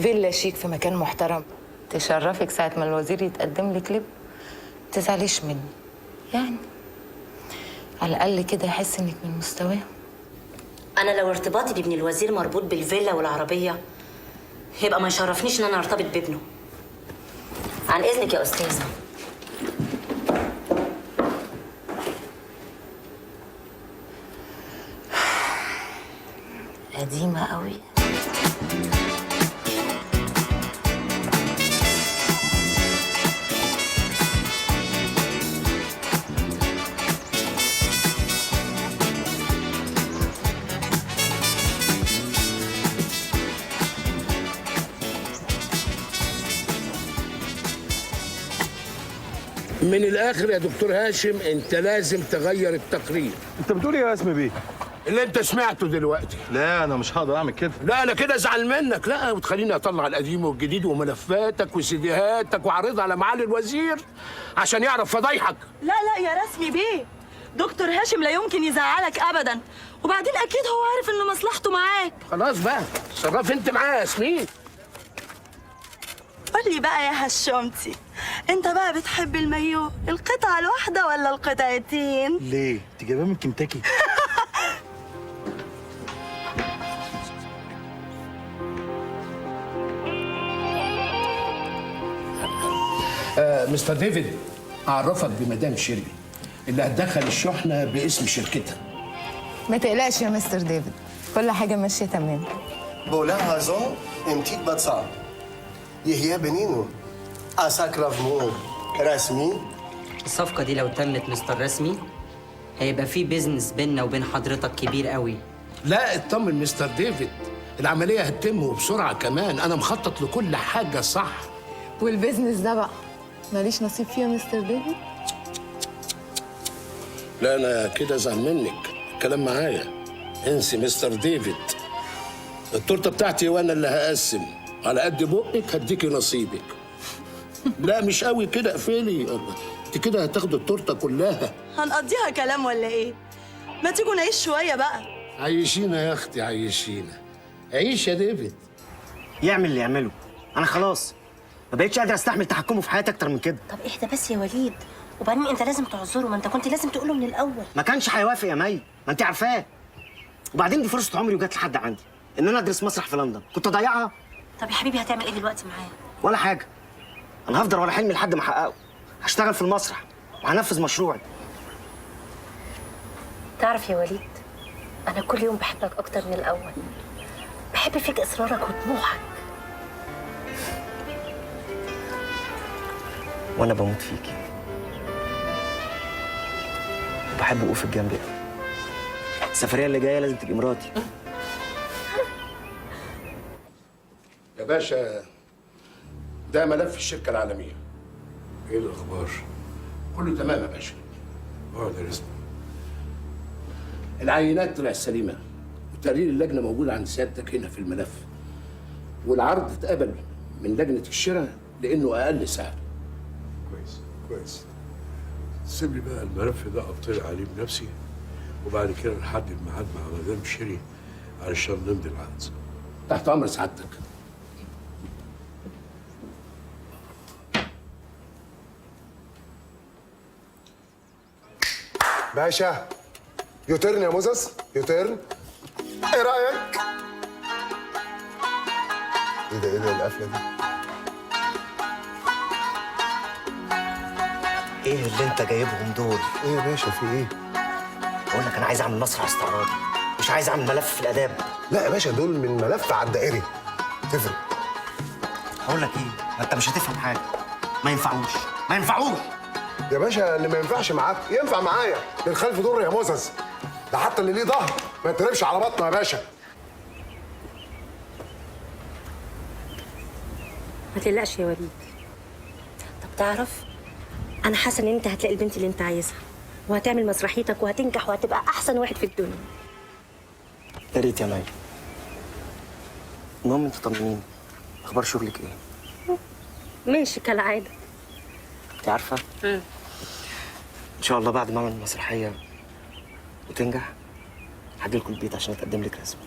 فيلا شيك في مكان محترم تشرفك ساعه ما الوزير يتقدم لك لب. تزعليش مني يعني، على الاقل كده يحس انك من مستواه. انا لو ارتباطي بابن الوزير مربوط بالفيلا والعربيه يبقى ما يشرفنيش ان انا ارتبط بابنه. عن اذنك يا استاذه. قديمه قوي. من الاخر يا دكتور هاشم، انت لازم تغير التقرير. انت بتقول ايه يا اسمي بيه؟ اللي انت سمعته دلوقتي. لا انا مش هقدر اعمل كده. لا انا كده ازعل منك، لا وتخليني اطلع القديم والجديد وملفاتك وسيديهاتك واعرضها على معالي الوزير عشان يعرف فضايحك. لا لا يا رسمي بيه، دكتور هاشم لا يمكن يزعلك ابدا، وبعدين اكيد هو عارف ان مصلحته معاك. خلاص بقى صرف انت معايا يا ياسمين. قول لي بقى يا هشمتي، انت بقى بتحب المايو القطعه الواحده ولا القطعتين؟ ليه؟ انت جايباه من كنتاكي؟ مستر ديفيد، اعرفك بمدام شيرلي اللي هتدخل الشحنه باسم شركتها. ما تقلقش يا مستر ديفيد، كل حاجه ماشيه تمام. بولا هازون امتيك باتسا يهيا بنينو اساكراف مو رسمي. الصفقة دي لو تمت مستر رسمي هيبقى في بيزنس بيننا وبين حضرتك كبير قوي. لا اطمن مستر ديفيد، العملية هتتم وبسرعة كمان، أنا مخطط لكل حاجة صح. والبيزنس ده بقى ماليش نصيب فيه يا مستر ديفيد؟ لا أنا كده أزعل منك، الكلام معايا. انسي مستر ديفيد، التورتة بتاعتي وأنا اللي هقسم، على قد بقك هديكي نصيبك. لا مش قوي كده، اقفلي، انت كده هتاخدي التورتة كلها. هنقضيها كلام ولا ايه؟ ما تيجوا نعيش شويه بقى. عيشينا يا اختي عيشينا. عيش يا ديفيد. يعمل اللي يعمله، انا خلاص ما بقتش قادر استحمل تحكمه في حياتي اكتر من كده. طب اهدى بس يا وليد، وبعدين انت لازم تعذره، ما انت كنت لازم تقوله من الاول. ما كانش هيوافق يا مي، ما انت عارفاه. وبعدين دي فرصه عمري وجات لحد عندي ان انا ادرس مسرح في لندن، كنت اضيعها؟ طب يا حبيبي هتعمل ايه دلوقتي معاه؟ ولا حاجه، انا هفضل ورا حلمي لحد ما احققه. هشتغل في المسرح وهنفذ مشروعي. تعرف يا وليد، انا كل يوم بحبك اكتر من الاول. بحب فيك اصرارك وطموحك. وانا بموت فيكي وبحب وقوفك جنبي. السفريه اللي جايه لازم تبقي مراتي. يا باشا ده ملف الشركة العالمية. ايه الاخبار؟ كله تمام يا باشا. اقعد يا رزق. العينات طلعت سليمة، وتقرير اللجنة موجود عند سيادتك هنا في الملف، والعرض اتقبل من لجنة الشراء لأنه أقل سعر. كويس كويس. سيب لي بقى الملف ده اطلع عليه بنفسي، وبعد كده نحدد ميعاد مع مدام شيري علشان نمضي العقد. تحت أمر سعادتك. باشا يوترن يا موزس، يوترن. ايه رايك؟ ايه ده القفله دي؟ ايه اللي انت جايبهم دول؟ ايه يا باشا في ايه؟ بقول لك انا عايز اعمل مسرح استعراضي، مش عايز اعمل ملف في الاداب. لا يا باشا دول من ملف على الدائري، تفرق. هقول لك ايه، ما انت مش هتفهم حاجه. ما ينفعوش ما ينفعوش يا باشا اللي ما ينفعش معاك ينفع معايا، للخلف ضر يا موزس. ده حتى اللي ليه ظهر ما يتربش على بطنه يا باشا. ما تقلقش يا وليد. طب تعرف، انا حاسه ان انت هتلاقي البنت اللي انت عايزها، وهتعمل مسرحيتك وهتنجح وهتبقى احسن واحد في الدنيا. يا ريت يا مي. المهم انت طمنيني، اخبار شغلك ايه؟ ماشي كالعاده. انت عارفه ان شاء الله بعد ما اعمل المسرحيه وتنجح هجيلكوا البيت عشان اتقدم لك رسمي.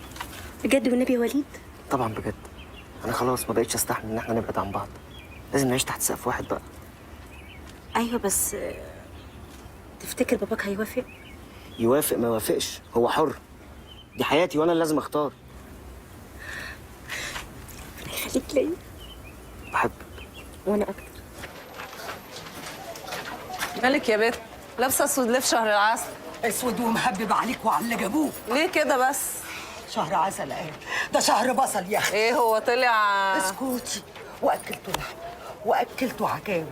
بجد والنبي يا وليد؟ طبعا بجد. انا خلاص ما بقتش استحمل ان احنا نبعد عن بعض، لازم نعيش تحت سقف واحد بقى. ايوه بس تفتكر باباك هيوافق؟ يوافق ما يوافقش هو حر، دي حياتي وانا اللي لازم اختار. ربنا يخليك ليا. بحبك. وانا اكتر. مالك يا بت؟ لابسه اسود ليه في شهر العسل؟ اسود ومهبب عليك وعلى اللي جابوه. ليه كده بس؟ شهر عسل ايه؟ ده شهر بصل يا اختي. ايه هو طلع؟ اسكتي. واكلته لحمه واكلته عكاوي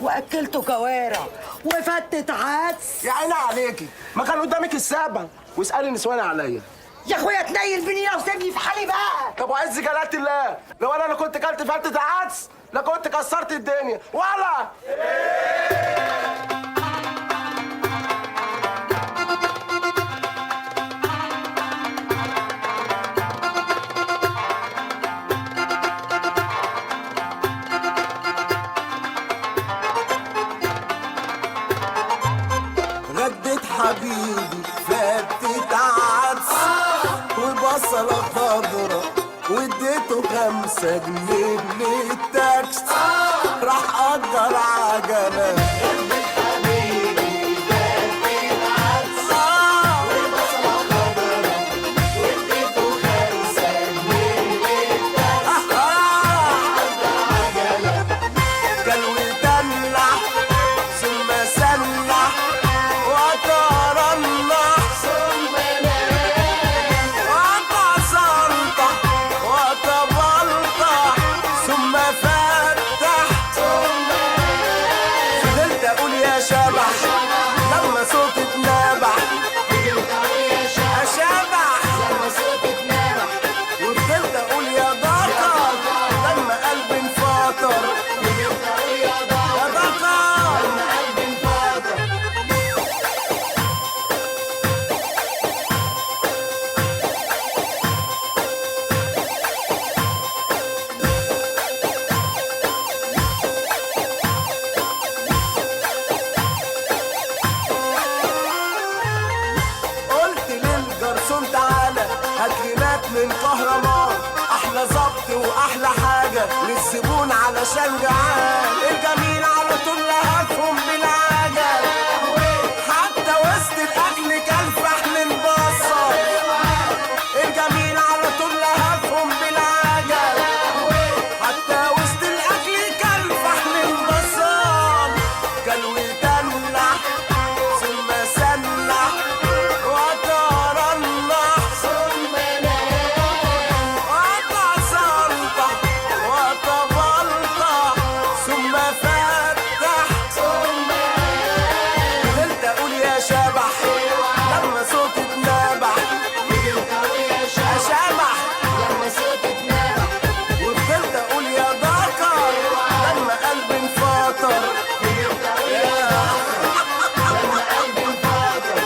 واكلته كوارع وفتت عدس. يا عيني عليكي، ما كان قدامك السابع واسالي نسواني عليا. يا اخويا تنيل بنيله وسيبني في حالي بقى. طب وعز جلالة الله، لو انا كنت كلت فتة عدس لا كنت كسرت الدنيا ولا. غدت حبيبي فتت عدس وبصلة خضرا واديته 5 جنيه للتاكس راح أجر عجلة. غدت حبيبي فتت عدس وبصلة خضرا واديته 5 جنيه للتاكس راح أجر عجلة. كان ويدلع ثم سلح وطار الله ثم نام وطار جعان جعان الجميل على طول لهفهم بالعجل حتى وسط الاكل كان فحم البصل الجميل على طول لهفهم بالعجل حتى وسط الاكل كان فحم البصل كل ويدلع ثم سلع وترنح ثم نام وتصلح وتبلطح ثم فتح ثم فضلت اقول يا شبح لما صوتي اتنبح فضلت اقول يا شبح لما صوتي اتنبح وفضلت اقول يا ذكر لما قلبي انفطر فضلت اقول يا لما قلبي انفطر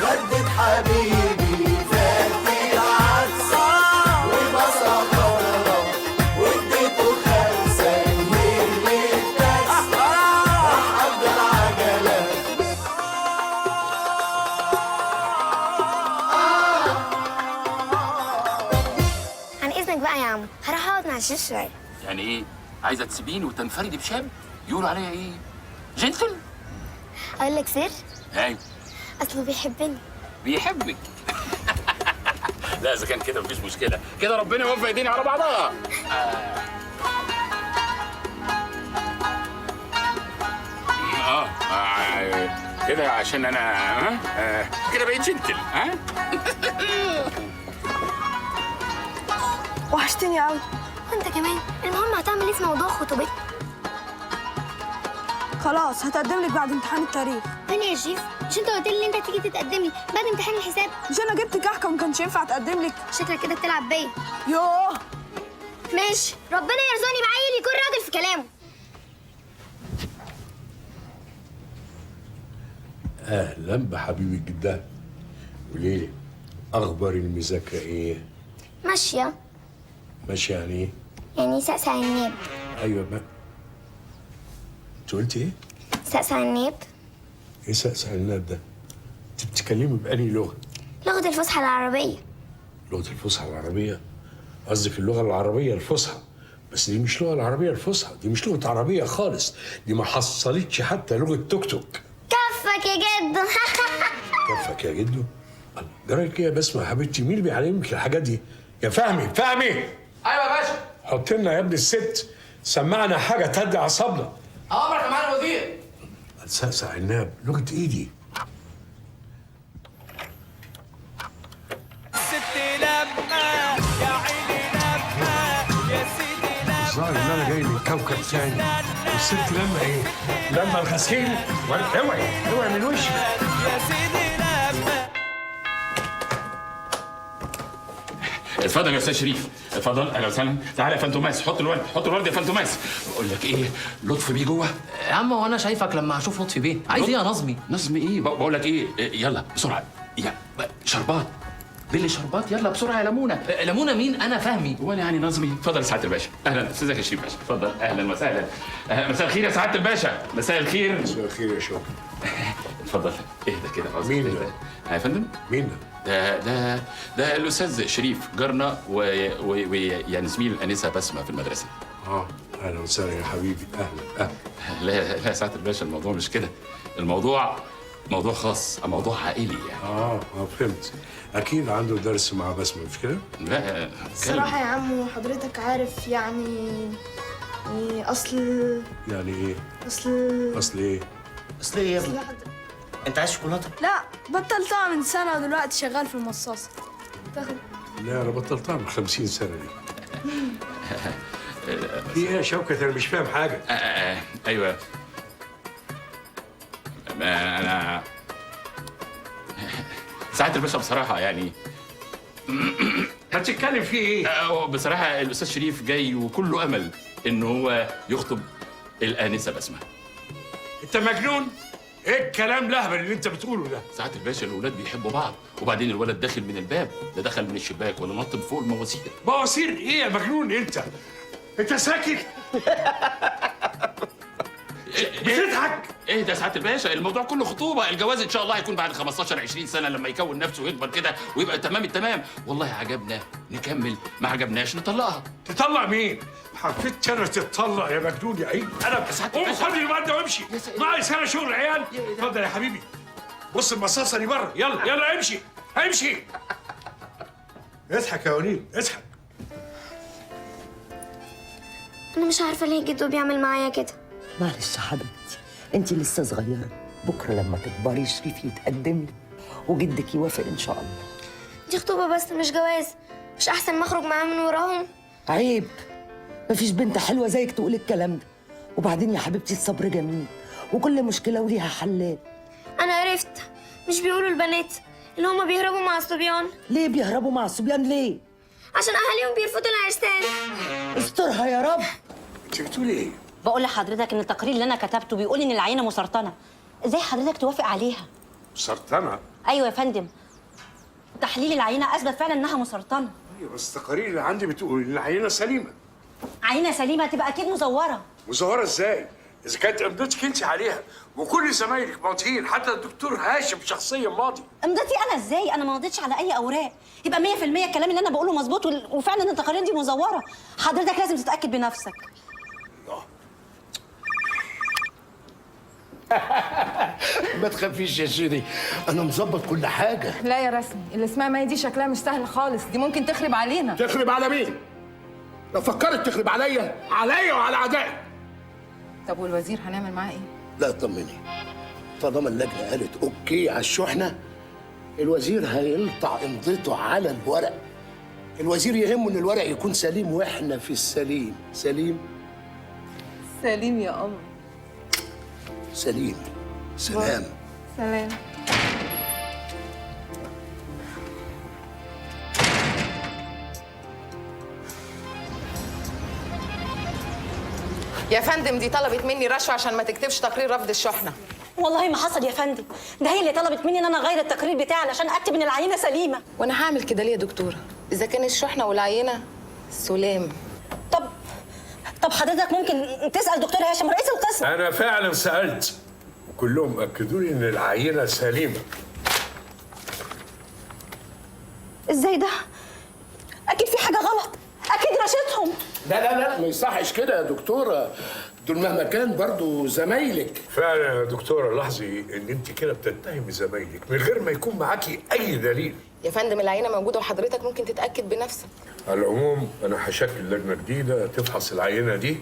ردت حبيبي فاتت عدسة والبصرة طارة واديته 5 جنيه للتاكسي راح أجر عجلة عن اذنك بقى يا عمو، هروح اقعد مع الشيف شويه. يعني ايه؟ عايزه تسيبيني وتنفردي بشاب؟ يقولوا عليا ايه؟ جنتل؟ اقول لك سر؟ ايوه اصله بيحبني. بيحبك. لا اذا كان كده مفيش مشكله، كده ربنا يوفق ايدينا على بعضها. كده عشان انا كده بقيت جنتل. وحشتني قوي. وانت كمان. المهم هتعمل ايه في موضوع خطوبتنا؟ خلاص هتقدم لك بعد امتحان التاريخ. تاني يا شيف، مش انت قلت لي ان انت تيجي تتقدم لي بعد امتحان الحساب؟ مش انا جبت كحكه وما كانش ينفع اتقدم لك؟ شكلك كده بتلعب بيا. يوه ماشي، ربنا يرزقني بعيل يكون راجل في كلامه. اهلا بحبيبي جدا. قولي لي اخبار المذاكره ايه؟ ماشيه. ماشي يعني ايه؟ يعني سقسع الناب. ايوه بقى. انت قلت ايه؟ سقسع الناب. ايه سقسع الناب ده؟ انت بتتكلمي بأنهي لغه؟ لغه الفصحى العربيه. لغه الفصحى العربيه؟ قصدك اللغه العربيه الفصحى. بس دي مش لغه العربيه الفصحى، دي مش لغه عربيه خالص، دي ما حصلتش حتى لغه توك توك. كفك يا جدو. كفك يا جدو؟ جرايك ايه يا بسمه يا حبيبتي؟ مين اللي بيعلمك الحاجات دي؟ يا فهمي فهمي. ايوه يا باشا. حط لنا يا ابن الست، سمعنا حاجه تهدي اعصابنا. امرك يا معالي الوزير. سقسع الناب لغه ايدي. ست لما يا عيني لما يا سيدي لما الظاهر ان انا جاي من كوكب ثاني. والست لما ايه؟ لما الغسيل؟ اوعي اوعي من وشي. يا سيدي لما. اتفضل يا استاذ شريف، اتفضل. اهلا وسهلا. تعالى يا فانتوماس، حط الورد، حط الورد يا فانتوماس. بقول لك ايه، لطفي بيه جوه. يا عم وانا شايفك لما اشوف لطفي بيه، عايز ايه يا نظمي؟ نظمي ايه؟ بقول لك ايه، يلا بسرعه. يا شربات، بلي شربات، يلا بسرعه يا لمونه. لمونه مين؟ انا فهمي. وانا يعني نظمي. اتفضل يا سعاده الباشا. اهلا استاذك يا شريف باشا، اتفضل. اهلا وسهلا. مساء الخير يا سعاده الباشا. مساء الخير. مساء الخير يا شوقي. اتفضل. اهدى كده. مين ده؟ يا فندم؟ مين ده؟ ده الاستاذ شريف جارنا ويعني زميل الانسه بسمه في المدرسه. اهلا وسهلا يا حبيبي. اهلا لا لا يا سعاده الباشا، الموضوع مش كده. الموضوع موضوع خاص، موضوع عائلي يعني. فهمت. اكيد عنده درس مع بسمه مش كده؟ لا الصراحة يا عمو حضرتك عارف يعني أصل يعني ايه؟ أصل ايه؟ اصل ايه يا ابني؟ انت عايز شوكولاته؟ لا بطلتها من سنة ودلوقتي شغال في المصاصة. تاخد لا انا بطلتها من 50 سنه دي. في ايه يا شوكت؟ انا مش فاهم حاجه. ايوه انا سعاده الباشا بصراحه يعني هتتكلم فيه ايه؟ بصراحه الاستاذ شريف جاي وكله امل ان هو يخطب الانسه بسمه. انت مجنون؟ ايه الكلام الاهبل اللي انت بتقوله ده؟ سعاده الباشا الاولاد بيحبوا بعض، وبعدين الولد داخل من الباب، ده دخل من الشباك ولا نط من فوق المواسير. مواسير ايه يا مجنون انت؟ انت ساكت؟ بتضحك؟ ايه ده سعاده الباشا؟ الموضوع كله خطوبه، الجواز ان شاء الله هيكون بعد 15 20 سنه لما يكون نفسه ويكبر كده ويبقى تمام التمام. والله عجبنا نكمل، ما عجبناش نطلقها. تطلق مين؟ حبيت انا تتطلق يا مجنون يا عيد. انا قوم خد الواد ده وامشي، ناقص انا شغل عيال. اتفضل يا حبيبي، بص المصاصه دي بره. يلا يلا امشي امشي. اضحك يا وليد اضحك. انا مش عارفه ليه جدو بيعمل معايا كده. معلش يا حبيبتي، انت لسه صغيره، بكره لما تكبري شريف يتقدم لك وجدك يوافق ان شاء الله. دي خطوبه بس مش جواز، مش احسن ما اخرج معاه من وراهم؟ عيب، مفيش بنت حلوه زيك تقول الكلام ده. وبعدين يا حبيبتي الصبر جميل وكل مشكله وليها حلال. انا عرفت، مش بيقولوا البنات اللي هما بيهربوا مع الصبيان؟ ليه بيهربوا مع الصبيان ليه؟ عشان اهاليهم بيرفضوا العرسان. استرها يا رب. انت بتقولي ايه؟ بقول لحضرتك ان التقرير اللي انا كتبته بيقول ان العينه مسرطنه. ازاي حضرتك توافق عليها؟ مسرطنه؟ ايوه يا فندم، تحليل العينه اثبت فعلا انها مسرطنه. ايوه بس التقارير اللي عندي بتقول ان العينه سليمه. عينه سليمه تبقى اكيد مزوره. مزوره ازاي؟ اذا كانت امضتك انت عليها وكل زمايلك ماضيين، حتى الدكتور هاشم شخصيا ماضي. امضتي انا ازاي؟ انا ما مضيتش على اي اوراق. يبقى 100% الكلام اللي انا بقوله مظبوط وفعلا التقارير دي مزوره. حضرتك لازم تتاكد بنفسك. ما تخافيش يا سيدي، انا مظبط كل حاجه. لا يا رسمي، اللي اسمها مي دي شكلها مش سهل خالص، دي ممكن تخرب علينا. تخرب على مين؟ لو فكرت تخرب عليا وعلى اعدائي. طب والوزير هنعمل معاه ايه؟ لا اطمني، طالما اللجنه قالت اوكي على الشحنه، الوزير هينطع امضته على الورق. الوزير يهمه ان الورق يكون سليم واحنا في السليم. سليم سليم يا قمر. سليم. سلام. سلام. يا فندم دي طلبت مني رشوه عشان ما تكتبش تقرير رفض الشحنه. والله ما حصل يا فندم، ده هي اللي طلبت مني ان انا اغير التقرير بتاعي علشان اكتب ان العينه سليمه. وانا هعمل كده ليه يا دكتوره؟ اذا كان الشحنه والعينه سلام. طب حضرتك ممكن تسال دكتور هاشم رئيس القسم؟ انا فعلا سالت وكلهم اكدوا لي ان العينه سليمه. ازاي ده؟ اكيد في حاجه غلط، اكيد رشتهم. لا ما يصحش كده يا دكتوره، دول مهما كان برضو زمايلك. فعلا يا دكتوره لاحظي ان انت كده بتتهمي زمايلك من غير ما يكون معاكي اي دليل. يا فندم العينه موجوده وحضرتك ممكن تتاكد بنفسك. على العموم انا هشكل لجنه جديده تفحص العينه دي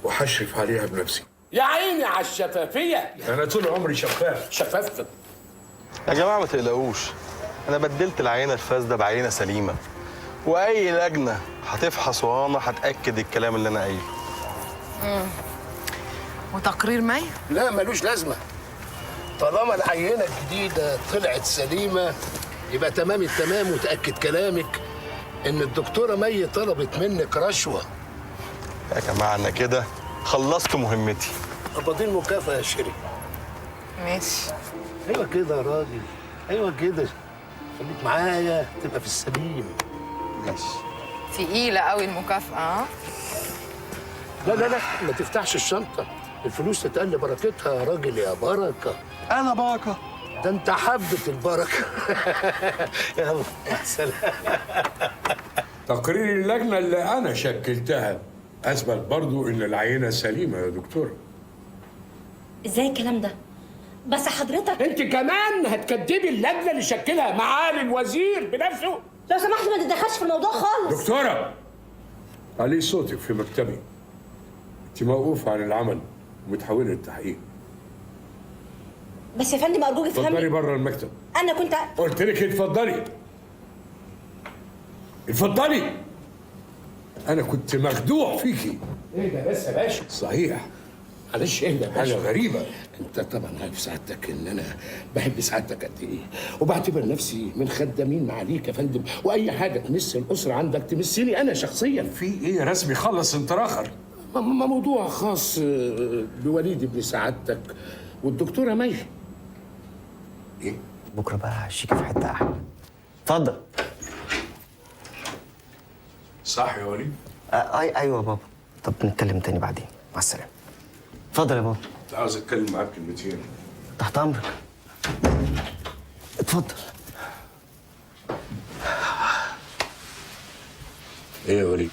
وهشرف عليها بنفسي. يا عيني على الشفافيه. انا طول عمري شفاف. شفاف يا جماعه ما تقلقوش، انا بدلت العينه الفاسده بعينه سليمه، واي لجنه هتفحص وانا هتاكد الكلام اللي انا قايله. وتقرير مي؟ لا ملوش لازمه، طالما العينه الجديده طلعت سليمه يبقى تمام التمام. وتاكد كلامك ان الدكتوره مي طلبت منك رشوه. يا جماعه انا كده خلصت مهمتي. قبضين مكافاه يا شيري. ماشي. ايوه كده يا راجل، ايوه كده، خليك معايا تبقى في السليم. ماشي. تقيله قوي المكافاه. لا ما تفتحش الشنطه، الفلوس تتقل بركتها يا راجل يا بركه. انا بركه؟ ده انت حبه البركه. يلا مع السلامه. تقرير اللجنه اللي انا شكلتها اثبت برضو ان العينه سليمه يا دكتوره. ازاي الكلام ده؟ بس حضرتك انت كمان هتكدبي اللجنه اللي شكلها معالي الوزير بنفسه. لو سمحت ما تتدخلش في الموضوع خالص. دكتوره علي صوتك في مكتبي، انت موقوفه عن العمل ومتحوله للتحقيق. بس يا فندم ارجوك افهمني. اتفضلي بره المكتب. انا كنت قلت لك اتفضلي. اتفضلي. انا كنت مخدوع فيكي. ايه ده بس يا باشا؟ صحيح. معلش اهدى يا باشا. حاجه غريبه. انت طبعا عارف سعادتك ان انا بحب سعادتك قد ايه، وبعتبر نفسي من خدامين معاليك يا فندم، واي حاجه تمس الاسره عندك تمسني انا شخصيا. في ايه رسمي؟ خلص انت راخر. موضوع خاص بوليد ابن سعادتك والدكتوره مي. ايه؟ بكره بقى هشيك في حته احلى. اتفضل. صح يا وليد؟ ايوه يا بابا. طب نتكلم تاني بعدين، مع السلامه. اتفضل يا بابا. عاوز اتكلم معاك كلمتين. تحت امرك. اتفضل. ايه يا وليد؟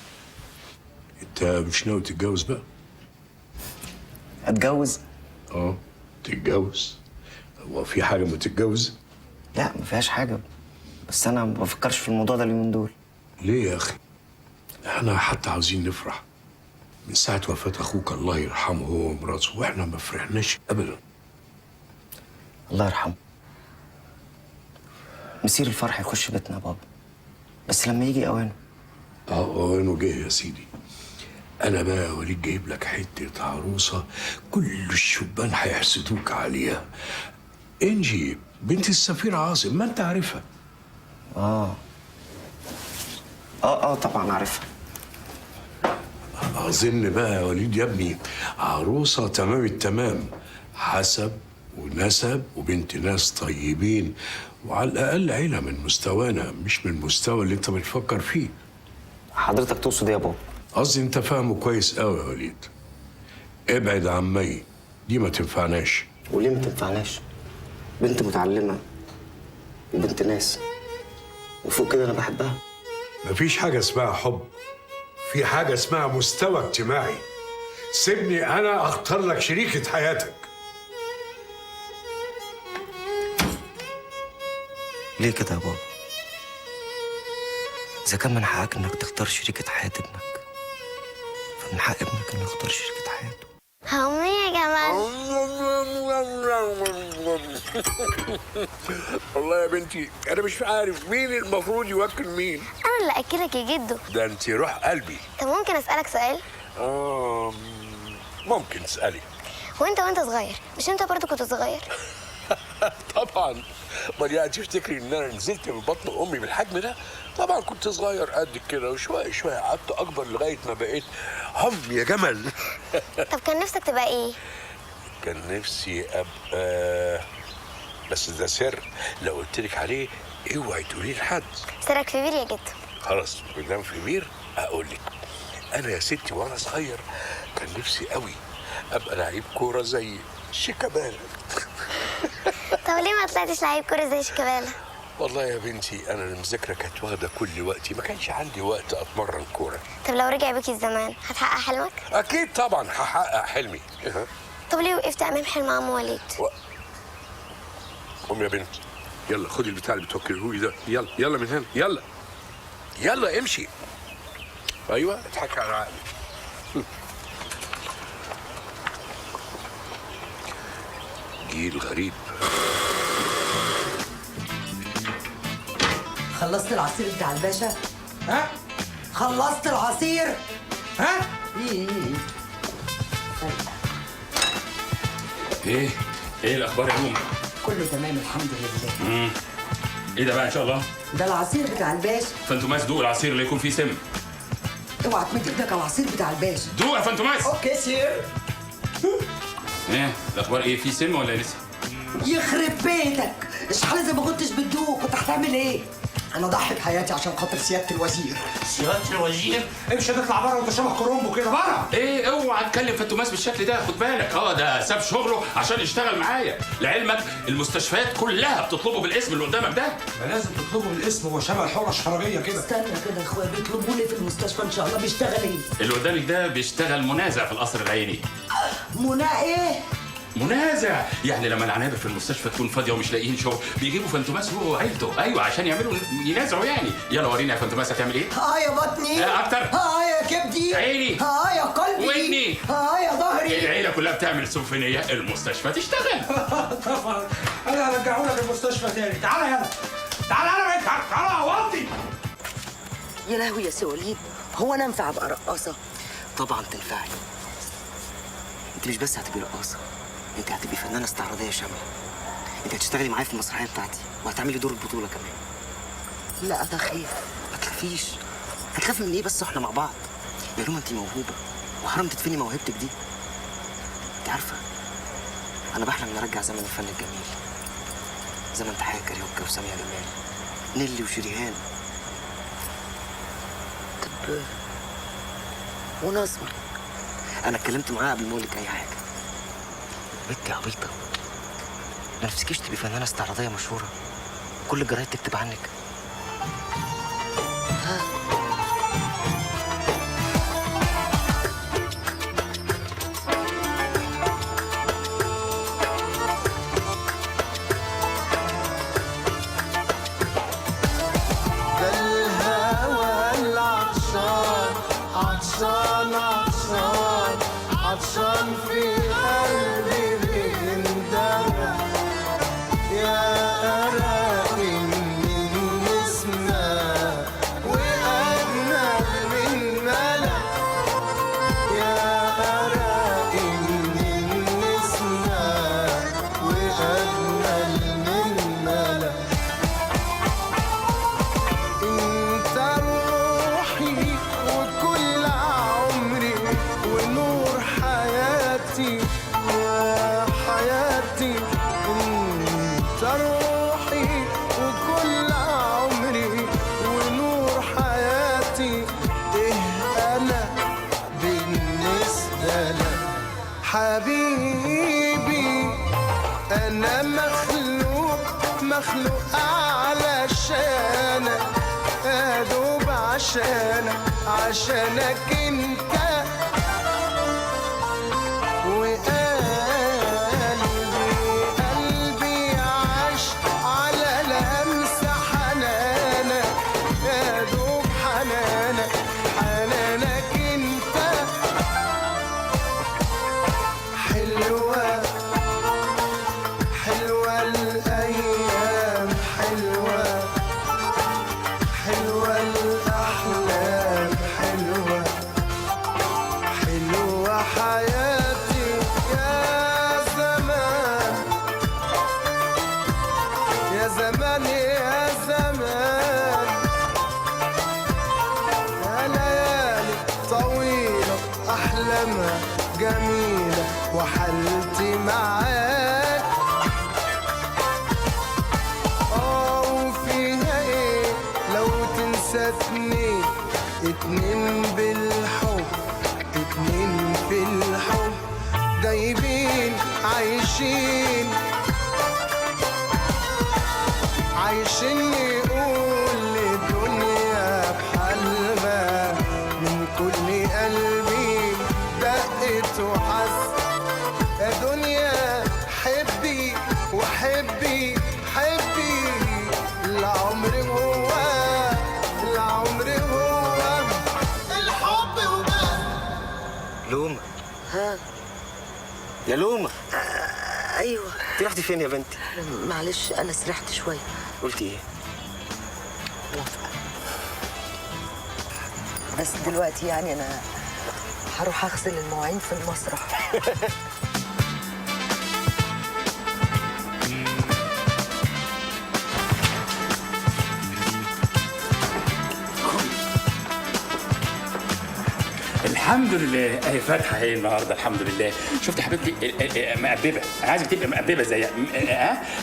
انت مش ناوي تتجوز بقى؟ اتجوز؟ اه تتجوز. هو في حاجه ما تتجوز؟ لا ما فيهاش حاجه، بس انا ما بفكرش في الموضوع ده اليومين دول. ليه يا اخي؟ احنا حتى عاوزين نفرح من ساعه وفاه اخوك الله يرحمه هو ومراته، واحنا ما فرحناش ابدا. الله يرحمه. مسير الفرح يخش بيتنا يا بابا، بس لما يجي اوانه. اوانه جه يا سيدي. انا بقى يا وليد جايب لك حته عروسه كل الشبان هيحسدوك عليها. انجي بنت السفير عاصم، ما انت عارفها. طبعا عارفها. اظن بقى يا وليد يا ابني عروسه تمام التمام، حسب ونسب وبنت ناس طيبين، وعلى الاقل عيله من مستوانا مش من المستوى اللي انت بتفكر فيه. حضرتك تقصد ايه يا بابا؟ قصدي انت فاهمه كويس قوي يا وليد. ابعد عن مي، دي ما تنفعناش. وليه ما تنفعناش؟ بنت متعلمه وبنت ناس، وفوق كده انا بحبها. مفيش حاجه اسمها حب، في حاجه اسمها مستوى اجتماعي. سيبني انا اختار لك شريكه حياتك. ليه كده يا بابا؟ إذا كان من حقك إنك تختار شريكة حياة ابنك، فمن حق ابنك إنه يختار شريكة حياته. هقوم يا جمال. والله يا بنتي أنا مش عارف مين المفروض يوكل مين. انا اللي اكلك يا جدو. ده أنت روح قلبي. طب ممكن اسالك سؤال؟ ممكن تسألي. وانت صغير، مش انت برضو كنت صغير؟ طبعا. امال يعني تفتكري ان انا نزلت من بطن امي بالحجم ده؟ طبعا كنت صغير قد كده، وشويه شويه قعدت اكبر لغايه ما بقيت يا جمل. طب كان نفسك تبقى ايه؟ كان نفسي ابقى، بس ده سر، لو قلت لك عليه اوعي تقولي لحد. سرك في بير يا جدو. خلاص ما دام في بير اقول لك. انا يا ستي وانا صغير كان نفسي قوي ابقى لعيب كوره زي شيكابالا. طب ليه ما طلعتش لعيب كوره زي شيكابالا؟ والله يا بنتي انا المذاكره كانت واخده كل وقتي، ما كانش عندي وقت اتمرن كوره. طب لو رجع بيك الزمان هتحقق حلمك؟ اكيد طبعا هحقق حلمي. طب ليه وقفت امام حلم عم وليد؟ قوم يا بنتي، يلا خدي البتاع اللي بتوكلهولي ده، يلا يلا من هنا، يلا يلا امشي. ايوه اضحكي على عقلي. جيل غريب. خلصت العصير بتاع الباشا؟ ها؟ خلصت العصير؟ ها؟ ايه الاخبار يا يوم؟ كله تمام الحمد لله. ايه ده بقى ان شاء الله؟ ده العصير بتاع الباشا. فانتوماس دوق العصير اللي يكون فيه سم. اوعى تمد ايدك على العصير بتاع الباشا. دوق يا فانتوماس. اوكي سير. ايه الاخبار ايه؟ في سم ولا لسه؟ يخرب بيتك، اشحال اذا ما كنتش بتدوق كنت هتعمل ايه؟ انا ضحي بحياتي عشان خاطر سياده الوزير. سياده الوزير؟ امشي نطلع بره وانت شبه كرومبو كده بره. ايه اوعى تكلم فانتوماس بالشكل ده، خد بالك. ده ساب شغله عشان يشتغل معايا. لعلمك المستشفيات كلها بتطلبه بالاسم اللي قدامك ده. ما لازم تطلبه بالاسم، هو شبه الحوره الشرجيه كده. استنى كده يا اخويا، بيطلبوا لي في المستشفى ان شاء الله. بيشتغل ايه؟ اللي قدامك ده بيشتغل منازع في القصر العيني. ايه؟ منازع، يعني لما العنابر في المستشفى تكون فاضيه ومش لاقيين شغل بيجيبوا فانتوماس هو وعيلته. ايوه عشان ينازعوا يعني. يلا وريني يا فانتوماس هتعمل ايه؟ يا بطني. اكتر. يا كبدي. عيني. يا قلبي. ودني. يا ظهري. العيله كلها بتعمل سيمفونيه، المستشفى تشتغل. طبعا. انا هرجعه لك المستشفى تاني. تعالى يلا، تعالى انا بنت، تعالى وطي. يا لهوي يا سي وليد، هو انا انفع ابقى رقاصه؟ طبعا تنفعي. انت مش بس هتبقي رقاصه، انت هتبقي فنانه استعراضيه شامله. انت هتشتغلي معايا في المسرحيه بتاعتي وهتعملي دور البطوله كمان. لا انا خايف. ما تخافيش. هتخافي من ايه بس واحنا مع بعض؟ يا روما انت موهوبه وحرام تدفني موهبتك دي. انت عارفه انا بحلم ان ارجع زمن الفن الجميل، زمن تحية كاريوكا وسامية جمال، نيلي وشريهان. طب ونظمي؟ انا اتكلمت معاها قبل ما اقول لك اي حاجه. بنتي عبيطه، ما نفسكيش تبقي فنانه استعراضيه مشهوره كل الجرايد تكتب عنك؟ عطشان في قلبي بيندرى يا أراقي من نسمة وأجمل من ملك يا أراقي من نسمة وأجمل من ملك أنت روحي وكل عمري ونور حياتي يا حياتي انت روحي وكل عمري ونور حياتي ايه انا بالنسبة لك حبيبي انا مخلوق علشانك ادوب عشانك انت قلبي عاش على لمسة حنانك يا دوب حنانك انت حلوة الأيام حلوة الأحلام حلوة حياتي يا زمان يا زمان يا زمان يا ليالي طويلة أحلامها جميلة وحالتي معاك وفيها ايه لو تنسى اتنين بالحب اتنين في الحب دايبين عايشين نقول للدنيا بحالها من كل قلبي دقت وحس يا دنيا حبي وحبي العمر هو الحب وبس. لومة يا لومة ايوه انت رحتي فين يا بنتي؟ معلش انا سرحت شويه. قلتي ايه؟ موافقه بس دلوقتي يعني انا هروح اغسل المواعين في المسرح. الحمد لله اهي فاتحه اهي النهارده الحمد لله. شفت يا حبيبتي مقببه، انا عايزك تبقى مقببه زي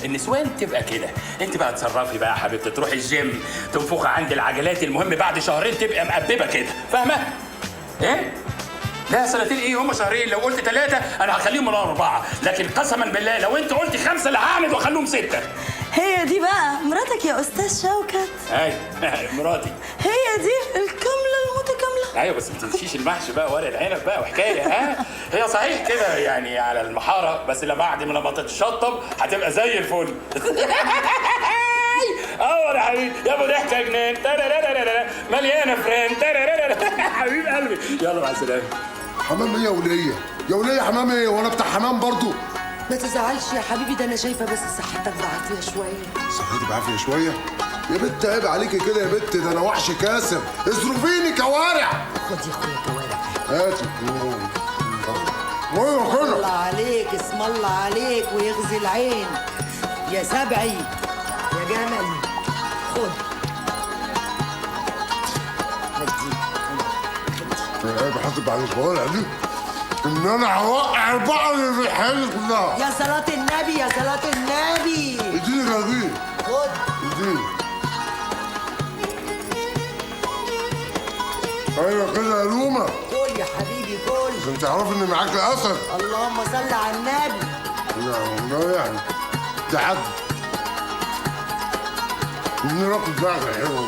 النسوان تبقى كده. انت بقى تصرفي بقى يا حبيبتي، تروحي الجيم تنفخي عند العجلات، المهم بعد شهرين تبقى مقببه كده، فاهمه؟ ايه؟ لا سنتين ايه، هم شهرين. لو قلت 3 انا هخليهم 4، لكن قسما بالله لو انت قلت 5 اللي هعمل واخليهم 6. هي دي بقى مراتك يا استاذ شوكت؟ ايوه مراتي. هي دي الكامله المتكامله. ايوه بس ما تنسيش المحشي بقى ورق العنب بقى وحكايه. هي صحيح كده يعني على المحاره، بس بعد ما لما تتشطب هتبقى زي الفل. يا حبيبي يا ابو ضحكه جنان مليانه فران حبيب قلبي. يلا مع السلامه. حمام ايه يا وليه؟ يا وليه حمام ايه؟ وانا بتاع حمام برضو؟ ما تزعلش يا حبيبي، ده انا شايفه بس صحتك بعافيه شويه. صحتي بعافيه شويه؟ يا بنت عيب عليكي كده يا بنت، ده انا وحش كاسر، اصرفيني كوارع. خد يا اخويا كوارع. هاتي. ايوه كده. الله عليك، اسم الله عليك ويغزي العين يا سبعي يا جمل. خد. انا بحاسب على الكوارع دي ان انا هوقع البقر اللي في الحاجه كلها. يا صلاة النبي يا صلاة النبي. اديني جرجير. خد. اديني. ايوه كده يا لومه. كل يا حبيبي كل. عشان تعرفي ان معاك الاسد. اللهم صل على النبي. ما يعني تعب نرقص بعض حلو.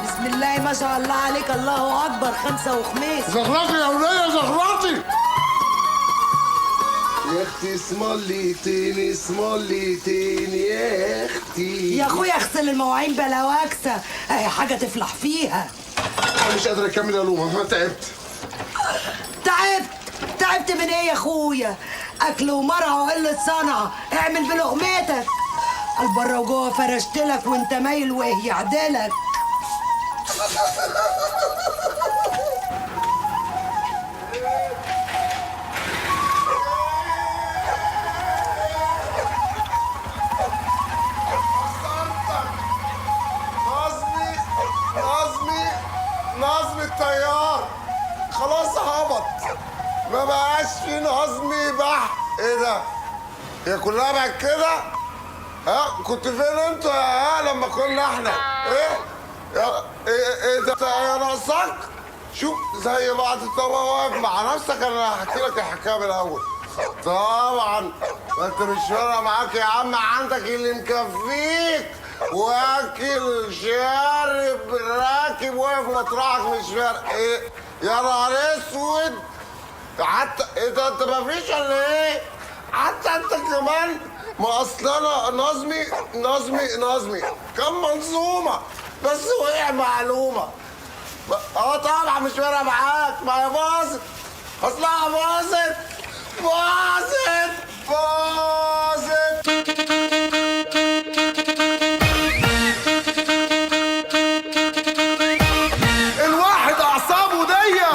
بسم الله ما شاء الله عليك، الله اكبر، خمسه وخميس. زغرطي يا وليه زغرطي. يا اختي اسموليتين اسموليتين يا اختي. يا اخويا اغسل المواعين بلا واكسه، اهي حاجه تفلح فيها. انا مش قادر اكمل يا لومه، ما تعبت. تعبت من ايه يا اخويا؟ اكل ومرعى وقله صنعه، اعمل بلقمتك. البره وجوه فرشت لك وانت مايل وايه يعدلك. نظمي الطيار خلاص هبط، ما بقاش في نظمي بح. ايه ده؟ هي كلها بقت كده؟ ها كنت فين انتوا يا لما كنا احنا؟ ايه؟ ايه ده يا ناقصك؟ شوف زي بعض طبعا واقف مع نفسك. انا هحكي لك الحكايه من الاول. طبعا ما انت مش فارقه معاك يا عم، عندك اللي مكفيك واكل شارب راكب واقف مطرحك مش فارق. ايه يا نهار اسود؟ حتى ايه ده انت مفيش ولا ايه؟ حتى انت كمان. ما اصل انا نظمي كان منظومه بس وقع معلومه. طبعا مش فارقه معاك، ما هي باظت اصلها باظت. الواحد اعصابه ضيق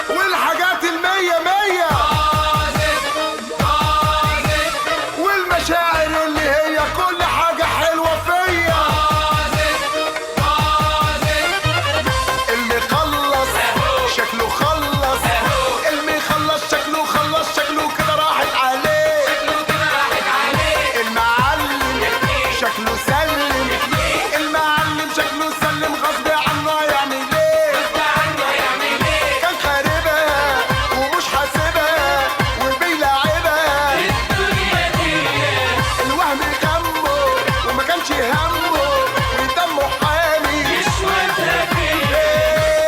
والحاجات المية مية والمشاعر اللي هي كل حاجة حلوة فيا. اللي خلص شكله خلص، اللي خلص شكله كده راحت عليه. المعلم شكله سلم، المعلم شكله سلم غصب عنه هيعمل ايه؟ كان خاربها ومش حاسبها وبيلعبها. الوهم همه وما كانش همه ودمه حامي.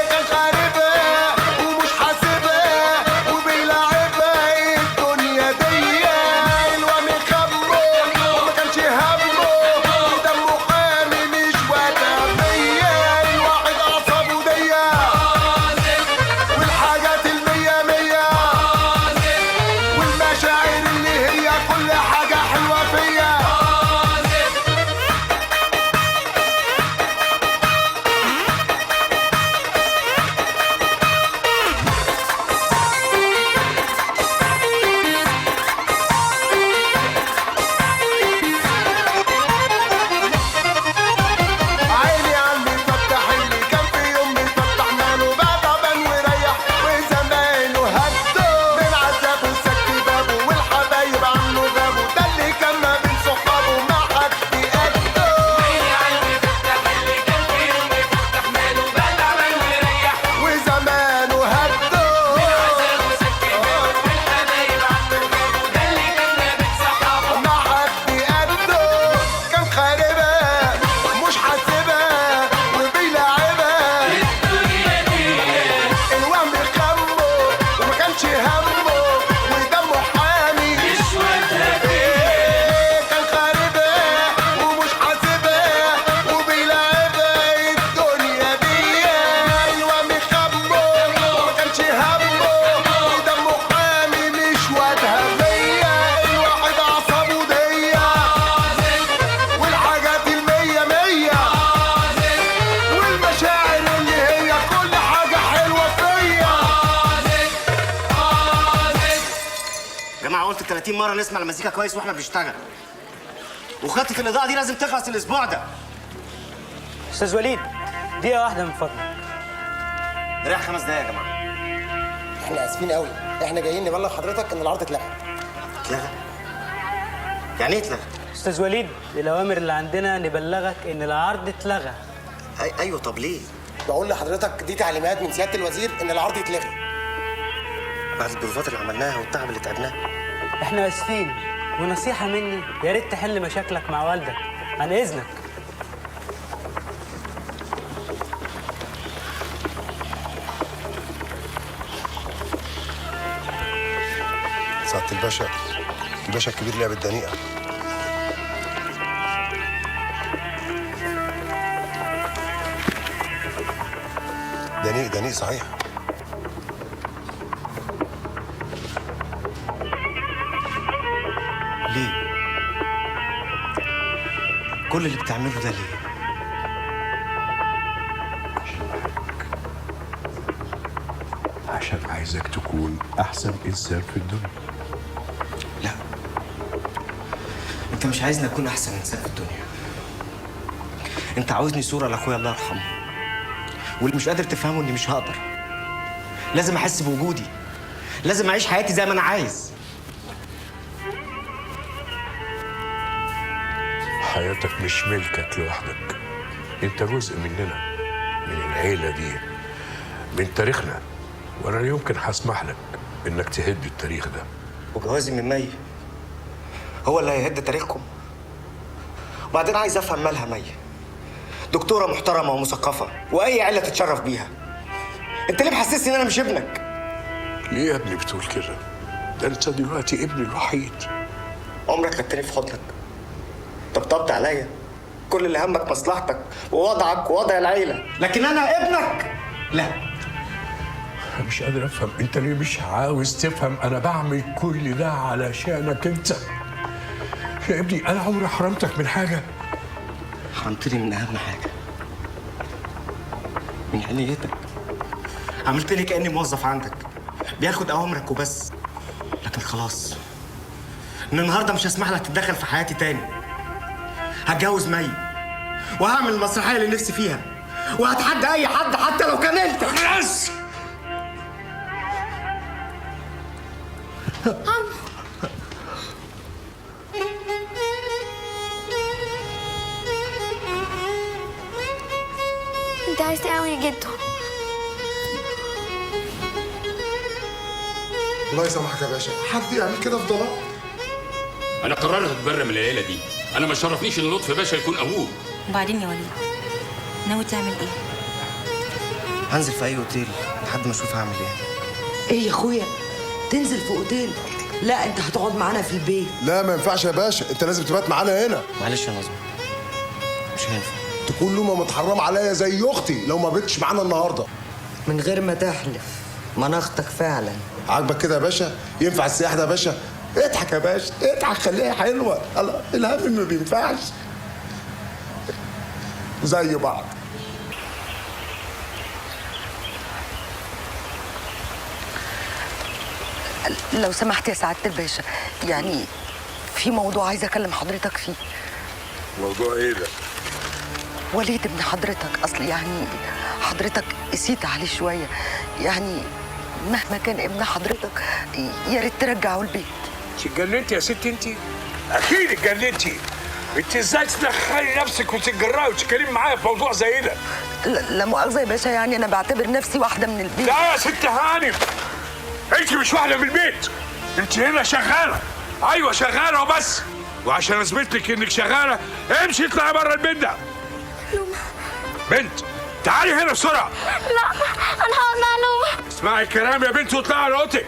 كان خاربها ومش حاسبها وبيلعبها. الدنيا دي الوهم همه وما كانش همه ودمه حامي مش وتمية. الواحد اعصابه ضيق والحاجات المية مية والمشاعر اللي هي كل حاجة حلوة فيا. عيني عمي فتح اللي كان في يوم بيفتح ماله بقى تعبان وريح وزمايله هدوا من عذابه سك بابه والحبايب عنه غابوا. ده اللي كان ما بين صحابه ما حد يقده. عيني عمي فتح اللي كان في يوم بيفتح ماله بقى تعبان وريح وزمايله هدوا من عذابه سك بابه والحبايب عنه غابوا. ده اللي كان ما بين صحابه ما حد يقده. كان خاربها مش حاسبها وبيلعبها. الوهم همه وما كانش همه ودمه حامي. كان خاربها ومش حاسبها وبيلعبها. الدنيا دي الوهم همه وما كانش همه ودمه حامي مش وتهمية. الواحد اعصابه ضيق والحاجات المية مية والمشاعر اللي هي كل حاجة حلوة فيا. يا جماعه قلت 30 مره نسمع المزيكا كويس واحنا بنشتغل، وخطه الاضاءه دي لازم تخلص الاسبوع ده. استاذ وليد دقيقه واحده من فضلك. ريح 5 دقايق يا جماعه. احنا اسفين قوي، احنا جايين نبلغ حضرتك ان العرض اتلغى. اتلغى؟ يعني ايه اتلغى؟ استاذ وليد الاوامر اللي عندنا نبلغك ان العرض اتلغى. ايوه طب ليه؟ بقول لحضرتك دي تعليمات من سياده الوزير ان العرض يتلغي. بعد البروفات اللي عملناها والتعب اللي تعبناه. احنا اسفين، ونصيحة مني يا ريت تحل مشاكلك مع والدك عن اذنك. سعادة الباشا، الباشا الكبير لعب الدنيئة. دنيء صحيح. ليه؟ كل اللي بتعمله ده ليه؟ عشان عايزك تكون احسن انسان في الدنيا. لا، انت مش عايزني اكون احسن انسان في الدنيا. انت عاوزني صورة لاخويا الله يرحمه، واللي مش قادر تفهمه اني مش هقدر. لازم احس بوجودي، لازم اعيش حياتي زي ما انا عايز. حياتك مش ملكك لوحدك، انت جزء مننا، من العيلة دي، من تاريخنا، وانا لا يمكن هسمح لك انك تهد التاريخ ده. وجوازي من مي هو اللي هيهد تاريخكم؟ وبعدين عايز افهم مالها مي، دكتورة محترمة ومثقفة واي عيلة تتشرف بيها. انت ليه محسسني ان انا مش ابنك؟ ليه يا ابني بتقول كده؟ ده انت دلوقتي ابني الوحيد. عمرك خدتني في حضنك، طبطبت عليا، كل اللي همك مصلحتك ووضعك ووضع العيلة، لكن انا ابنك لا. انا مش قادر افهم انت ليه مش عاوز تفهم انا بعمل كل ده علشانك انت. يا ابني انا عمري حرمتك من حاجه؟ حرمتني من اهم حاجه، من عنايتك. عملتني كاني موظف عندك بياخد اوامرك وبس. لكن خلاص، من النهارده مش هسمح لك تتدخل في حياتي تاني. هتجوز مي وهعمل المسرحيه اللي نفسي فيها، وهتحدى اي حد حتى لو كان انت. بس انت عايز قوي يا جدو. الله يسامحك يا باشا، حد يعمل كده في ضلال؟ انا قررت اتبرى من العيله دي. انا ما شرفنيش ان لطفي باشا يكون ابوه. وبعدين يا وليد، ناوي تعمل ايه؟ هنزل في اي اوتيل لحد ما اشوف هعمل ايه. ايه يا اخويا، تنزل في اوتيل؟ لا، انت هتقعد معانا في البيت. لا ما ينفعش يا باشا، انت لازم تبات معانا هنا. معلش يا نظم، مش هينفع. تكون لومه متحرمه عليا زي اختي لو ما بتش معانا النهارده. من غير ما تحلف، مناختك فعلا. عاجبك كده يا باشا؟ ينفع السياح ده يا باشا؟ اضحك يا باشا، اضحك، خليها حلوه. الله، الهم ما بينفعش. زي بعض. لو سمحت يا سعادة الباشا، يعني في موضوع عايزة أكلم حضرتك فيه. موضوع ايه ده؟ وليد ابن حضرتك، أصل يعني حضرتك قسيت عليه شوية، يعني مهما كان ابن حضرتك يا ريت ترجعه البيت. اتجننتي يا ست انت؟ اكيد اتجننتي. انت ازاي تدخلي نفسك وتتجرأي وتتكلمي معايا في موضوع زي ده؟ لا مؤاخذة يا باشا، يعني أنا بعتبر نفسي واحدة من البيت. لا يا ست هانم، انت مش واحدة من البيت، انت هنا شغالة. ايوه شغالة وبس، وعشان اثبت لك انك شغالة امشي اطلعي بره البيت ده. بنت تعالي هنا بسرعة. لا، انا هقعد مع لوما. اسمعي الكلام يا بنت واطلعي على اوضتك.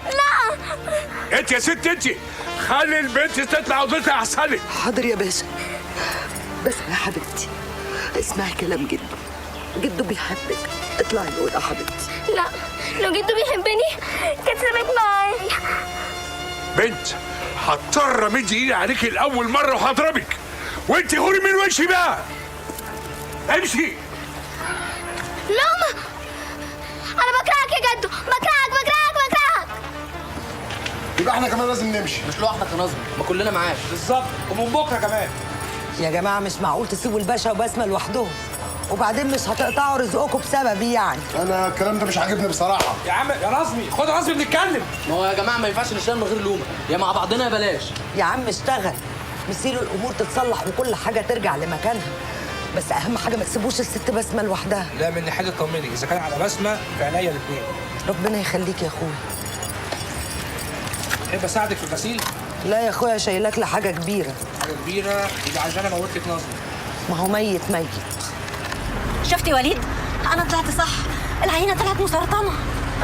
لا انت يا ست انت، خلي البنت تطلع اوضتها احسن لك. حاضر يا باشا، بس يا حبيبتي اسمعي كلام جدو، جدو بيحبك، اطلعي الأوضة يا حبيبتي. لا، لو جدو بيحبني كان سابك معايا. بنت هضطر امد ايدي عليكي لاول مره وهضربك، وانت غوري من وشي بقى. امشي. لوما، انا بكرهك يا جدو، بكرهك. يبقى احنا كمان لازم نمشي. مش لوحدك يا نظمي، ما كلنا معاك. بالظبط، ومن بكره كمان. يا جماعة مش معقول تسيبوا الباشا وبسمة لوحدهم، وبعدين مش هتقطعوا رزقكم بسببي يعني. انا الكلام ده مش عاجبني بصراحه. يا عم يا نظمي، خد نظمي بنتكلم. ما هو يا جماعه ما ينفعش نشتغل من غير لومه، يا مع بعضنا يا بلاش. يا عم اشتغل، مسير الامور تتصلح وكل حاجه ترجع لمكانها، بس اهم حاجه ما تسيبوش الست بسمه لوحدها. لا، من ناحيه طمني، اذا كان على بسمه في عينيا الاثنين. ربنا يخليك يا اخويا. تحب اساعدك في الغسيل؟ لا يا اخويا، شايلك لحاجه كبيره. حاجه كبيره يبقى عشان اموت لك نظري. ما هو ميت. شفتي وليد؟ انا طلعت صح، العينه طلعت مسرطنه.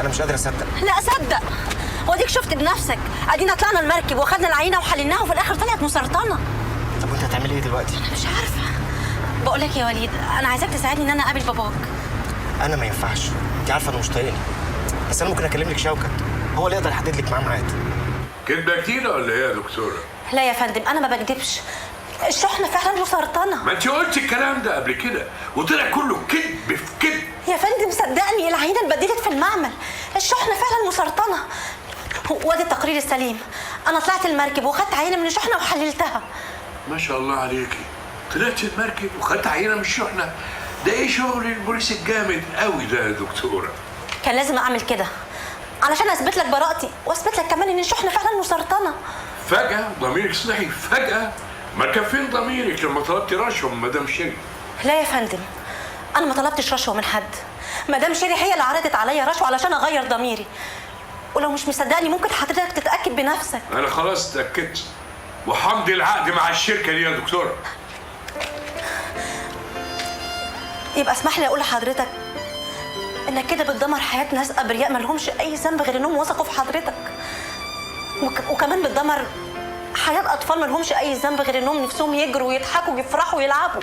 انا مش قادر اصدق. لا اصدق، وديك شفت بنفسك، ادينا طلعنا المركب واخدنا العينه وحللناها وفي الاخر طلعت مسرطنه. طب وانت هتعملي ايه دلوقتي؟ انا مش عارفه. بقول لك يا وليد، انا عايزاك تساعدني ان انا اقابل باباك. انا ما ينفعش، انت عارفه انه مش طايقني، بس انا ممكن اكلم لك شوكت، هو اللي يقدر يحدد لك معاه ميعاد. كدبه كتير ولا ايه يا دكتوره؟ لا يا فندم، انا ما بكدبش، الشحنه فعلا مسرطنه. ما انت قلتي الكلام ده قبل كده وطلع كله كذب في كذب. يا فندم صدقني، العينه اتبدلت في المعمل، الشحنه فعلا مسرطنه. وادي التقرير السليم، انا طلعت المركب وخدت عينه من الشحنه وحللتها. ما شاء الله عليكي، طلعت المركب وخدت عينه من الشحنه. ده ايه شغل البوليس الجامد قوي ده يا دكتوره؟ كان لازم اعمل كده علشان اثبت لك براءتي واثبت لك كمان ان الشحنه فعلا مسرطنه. فجاه ضميرك صحي فجاه. ما كان فين ضميرك لما طلبتي رشوه من مدام شيري؟ لا يا فندم، انا ما طلبتش رشوه من حد، مدام شيري هي اللي عرضت عليا رشوه علشان اغير ضميري. ولو مش مصدقني ممكن حضرتك تتاكد بنفسك. انا خلاص اتاكدت وحمضي العقد مع الشركه دي يا دكتوره. يبقى اسمح لي اقول لحضرتك انك كده بتدمر حياه ناس ابرياء ما لهمش اي ذنب غير انهم وثقوا في حضرتك، وكمان بتدمر حياه اطفال ما لهمش اي ذنب غير انهم نفسهم يجروا ويضحكوا ويفرحوا ويلعبوا.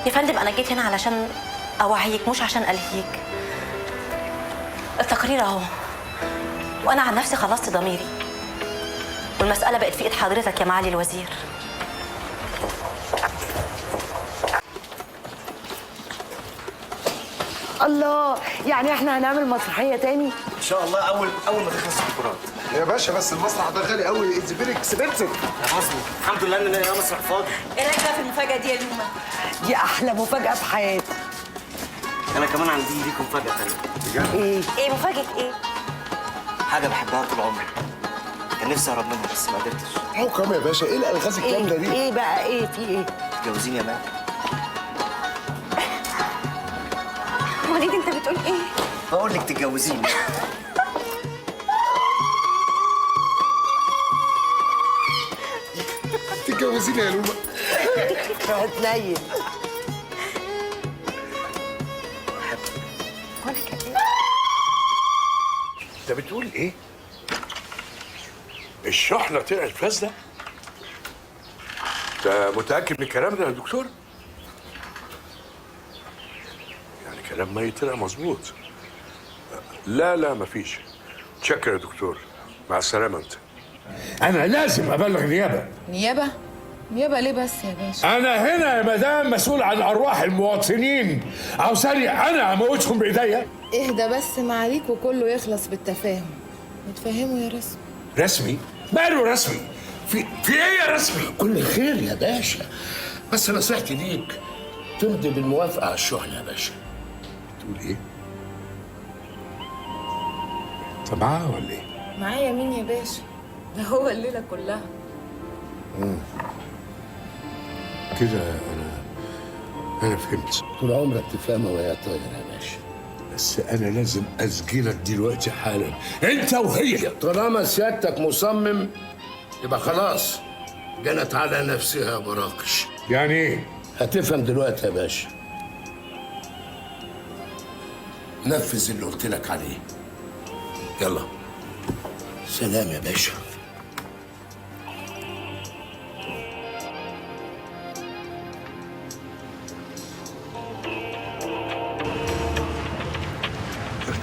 يا فندم انا جيت هنا علشان اوعيك مش عشان الهيك. التقرير اهو، وانا عن نفسي خلصت ضميري، والمساله بقت في ايد حضرتك يا معالي الوزير. الله، يعني احنا هنعمل مسرحيه تاني ان شاء الله اول ما تخلص الدكتوراه. يا باشا بس المسرح ده غالي قوي، اتس فيري اكسبنسيف. يا حسني الحمد لله ان انا مسرح فاضي. ايه رايك بقى في المفاجاه دي يا لوما؟ دي احلى مفاجاه في حياتي. انا كمان عندي ليكم مفاجاه ثانيه. ايه مفاجاه ايه؟ حاجه بحبها طول عمري، كان نفسي اهرب منها بس ما قدرتش. حكم يا باشا، ايه الالغاز الجامده دي؟ ايه بقى؟ ايه في ايه؟ تتجوزيني يا مان؟ وليد انت بتقول ايه؟ بقول لك تتجوزيني. تتجوزيني يا لوما؟ هتنيل. وانا كمان. انت بتقول ايه؟ الشحنه طلعت فاسده؟ انت متاكد من الكلام ده يا دكتور؟ يعني كلام مي طلع مظبوط. لا مفيش. تشكر يا دكتور، مع السلامه. انت انا لازم ابلغ نيابه. نيابه؟ نيابه ليه بس يا باشا؟ انا هنا يا مدام مسؤول عن ارواح المواطنين، عاوزاني انا اموتهم بايديا؟ اهدى بس معاليك وكله يخلص بالتفاهم. نتفاهموا يا رسمي. رسمي؟ ماله رسمي؟ في ايه يا رسمي؟ كل خير يا باشا، بس نصيحتي ليك تمضي بالموافقه على الشحنه يا باشا. تقول ايه؟ انت معاه ولا ايه؟ معايا مين يا باشا؟ ده هو الليله كلها. كده انا فهمت. طول عمرك تفهمها وهي طايره يا باشا، بس انا لازم اسجلك دلوقتي حالا، انت وهي. طالما سيادتك مصمم يبقى خلاص، جنت على نفسها براقش. يعني ايه؟ هتفهم دلوقتي يا باشا. نفذ اللي قلت لك عليه. يلا سلام يا باشا.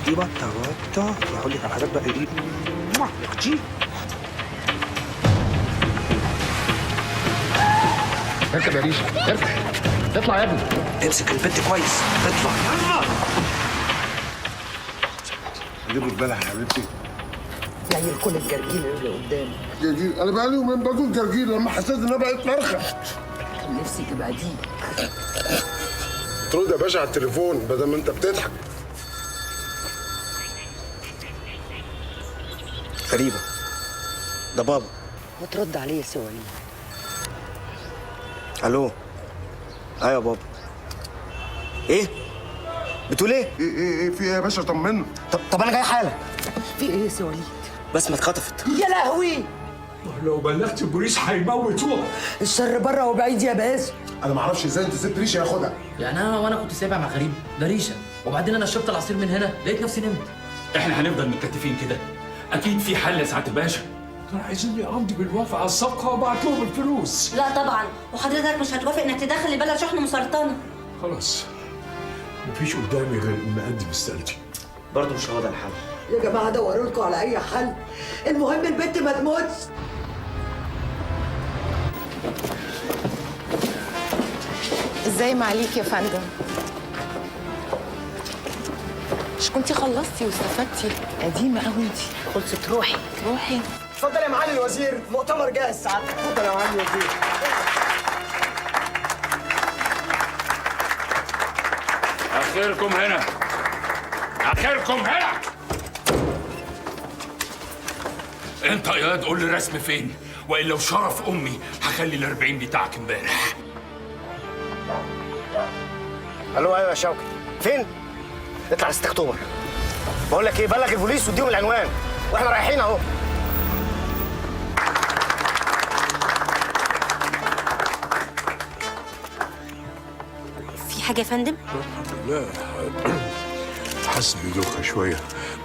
دي بطه هقول لك على حاجات بقى ايه يا اختي. اركب يا ريشه، اركب. اطلع يا ابني. امسك البنت كويس، اطلع. جيبوا البلح يا حبيبتي. زي الكل الجرجيل اللي قدامي. جرجيل؟ انا بقالي يومين باكل جرجيل لما حسيت انها بقت فرخه. كان نفسي تبقى دي. ترد يا باشا على التليفون بدل ما انت بتضحك. غريبه، ده بابا. ما ترد عليه يا سوالي. الو. ايوه يا بابا. ايه؟ بتقول ايه؟ ايه في ايه يا باشا؟ طمنا. طب انا جاي حالا. في ايه يا سوالي؟ بسمة اتخطفت. يا لهوي، لو بلغت البوليس هيموتوها. الشر بره وبعيد يا باسم. انا ما اعرفش ازاي انت سبت ريشه ياخدها. يعني انا كنت سايبها مع غريب، ده ريشه. وبعدين انا شربت العصير من هنا لقيت نفسي نمت. احنا هنفضل متكتفين كده؟ اكيد في حل يا سعاده الباشا. دول عايزيني امضي بالوافق على الصفقه وابعت لهم الفلوس. لا طبعا، وحضرتك مش هتوافق انك تدخل البلد شحنه مسرطنه. خلاص مفيش قدامي غير ان اقدم استقالتي. برضه مش هو ده الحل. يا جماعه دوروا لكم على اي حل، المهم البنت ما تموتش. ازاي معليك يا فندم؟ مش كنتي خلصتي واستفدتي؟ قديمة قوي انتي. خلصت روحي. روحي. اتفضل يا معالي الوزير، مؤتمر جاهز سعادتك. اتفضل يا معالي الوزير. اخركم هنا، اخركم هنا. انت يا واد قول لي الرسم فين، والا وشرف امي هخلي ال40 بتاعك امبارح. الو، ايوه يا شوقي، فين؟ اطلع 6 اكتوبر. بقول لك ايه، بلغ البوليس واديهم العنوان واحنا رايحين اهو. في حاجه يا فندم؟ لا حاسس بدوخه شويه،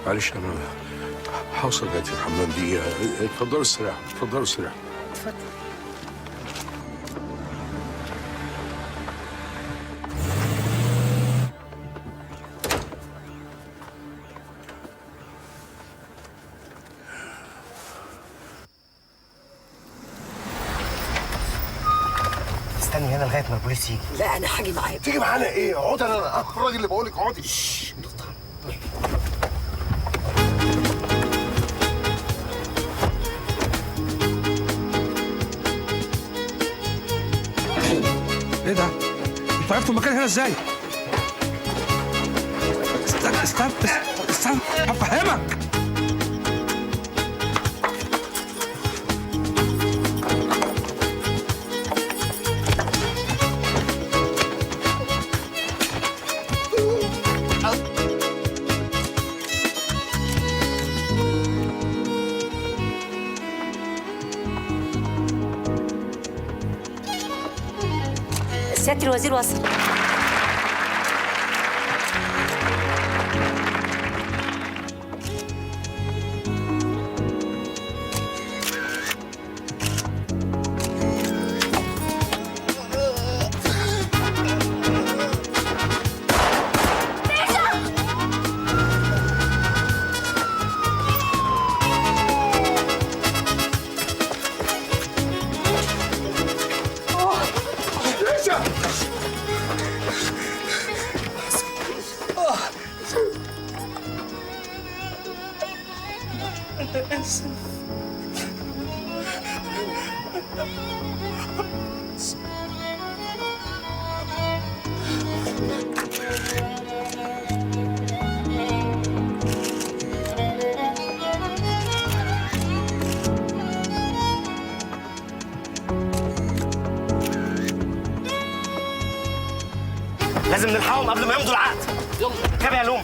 معلش انا هوصل جاتي الحمام دقيقه. اتفضلوا استريحوا، اتفضلوا استريحوا. اتفضل. استني هنا لغايه ما البوليس يجي. لا انا هاجي معاك. تيجي معانا ايه؟ اقعدي، انا الراجل اللي بقول لك اقعدي. ايه ده؟ انتوا عرفتوا المكان هنا ازاي؟ استنى هفهمك. سياده الوزير وصل. أنا آسف. لازم نلحقهم قبل ما يمضوا العقد. يلا كابي يا لوم.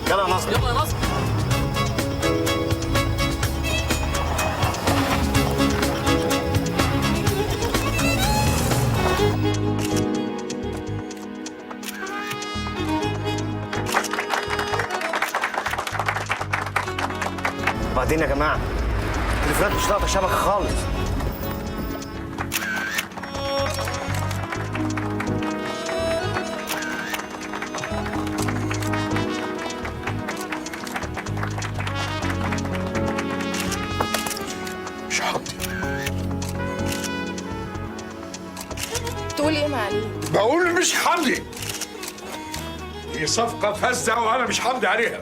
يلا يا نصر. يلا يا نصر. وبعدين يا جماعه التليفونات مش لاقطه شبكه خالص. تقول ايه معلي؟ بقول مش حمدي. دي صفقة فاسدة وأنا مش حمدي عليها.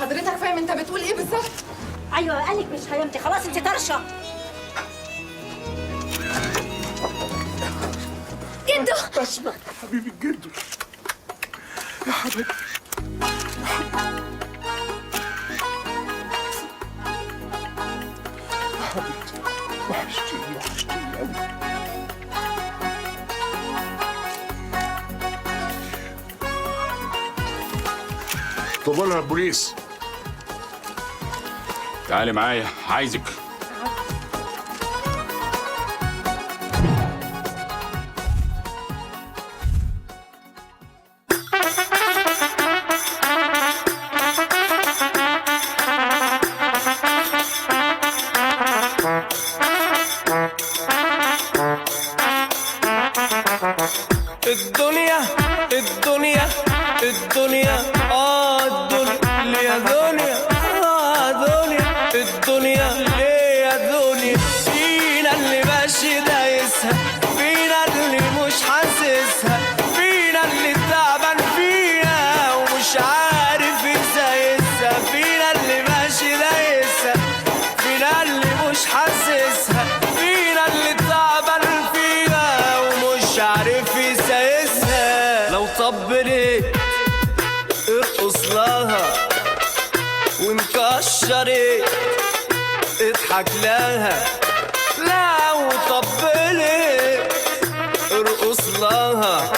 حضرتك فاهم انت بتقول ايه بالظبط؟ ايوه قالك مش هيمضي، خلاص انت طرشه. جدو بسمع حبيبي جدو يا حبيبي. يا حبيبتي وحشتيني وحشتيني قوي. طب ولا البوليس تعالي معايا، عايزك. الدنيا الدنيا الدنيا الدنيا دنيا دنيا الدنيا ليه يا دنيا؟ فينا اللي ماشي دايسها، فينا اللي مش حاسسها، فينا اللي تعبان فينا ومش عارف ازاي يسها، فينا اللي ماشي دايسها، فينا اللي مش حاسسها، فينا اللي تعبان فيها ومش عارف ازاي يسها. لو طبلت ارقص لها وانكشرت اضحك لها، لو طبلت ارقص لها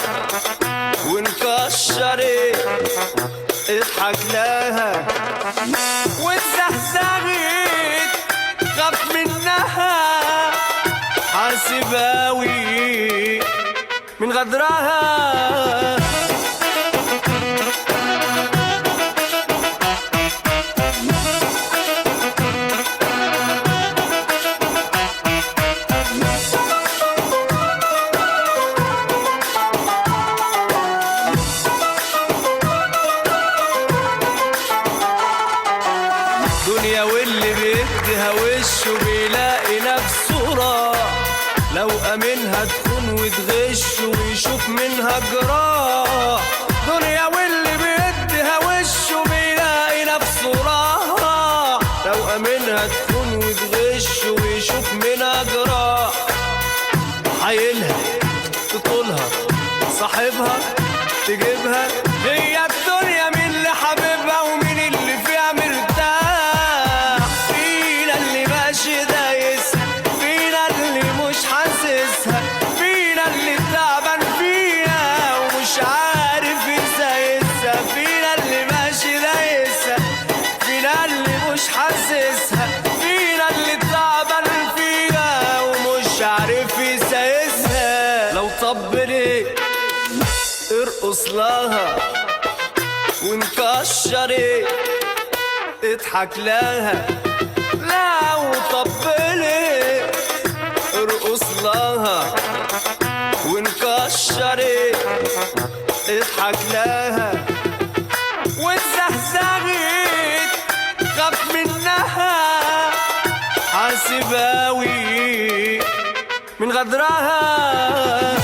وانكشرت اضحك لها، واتزهزهت خاف منها حاسب اوي من غدرها. دنيا واللي بيديها وشه بيلاقي نفسه راح، لو امنها تخون وتغش ويشوف منها جراح. دنيا واللي بيديها وشه بيلاقي نفسه راح، لو امنها تخون وتغش ويشوف منها جراح. حايلها تطولها صاحبها تجيبها، هي الدنيا مين اللي حبيبها ومين اللي فيها مرتاح. فينا اللي ماشي دايسها، فينا اللي مش حاسسها، فينا اللي تعبان فيها ومش عارف ازاي يسها، فينا اللي ماشي دايسها، فينا اللي مش حاسسها، فينا اللي تعبان فيها ومش عارف ازاي يسها. لو طبلت ارقص لها وانكشرت اضحك لها، لو طبلت ارقص لها وانكشرت اضحك لها، واتزهزهت خاف منها حاسب اوي من غدرها.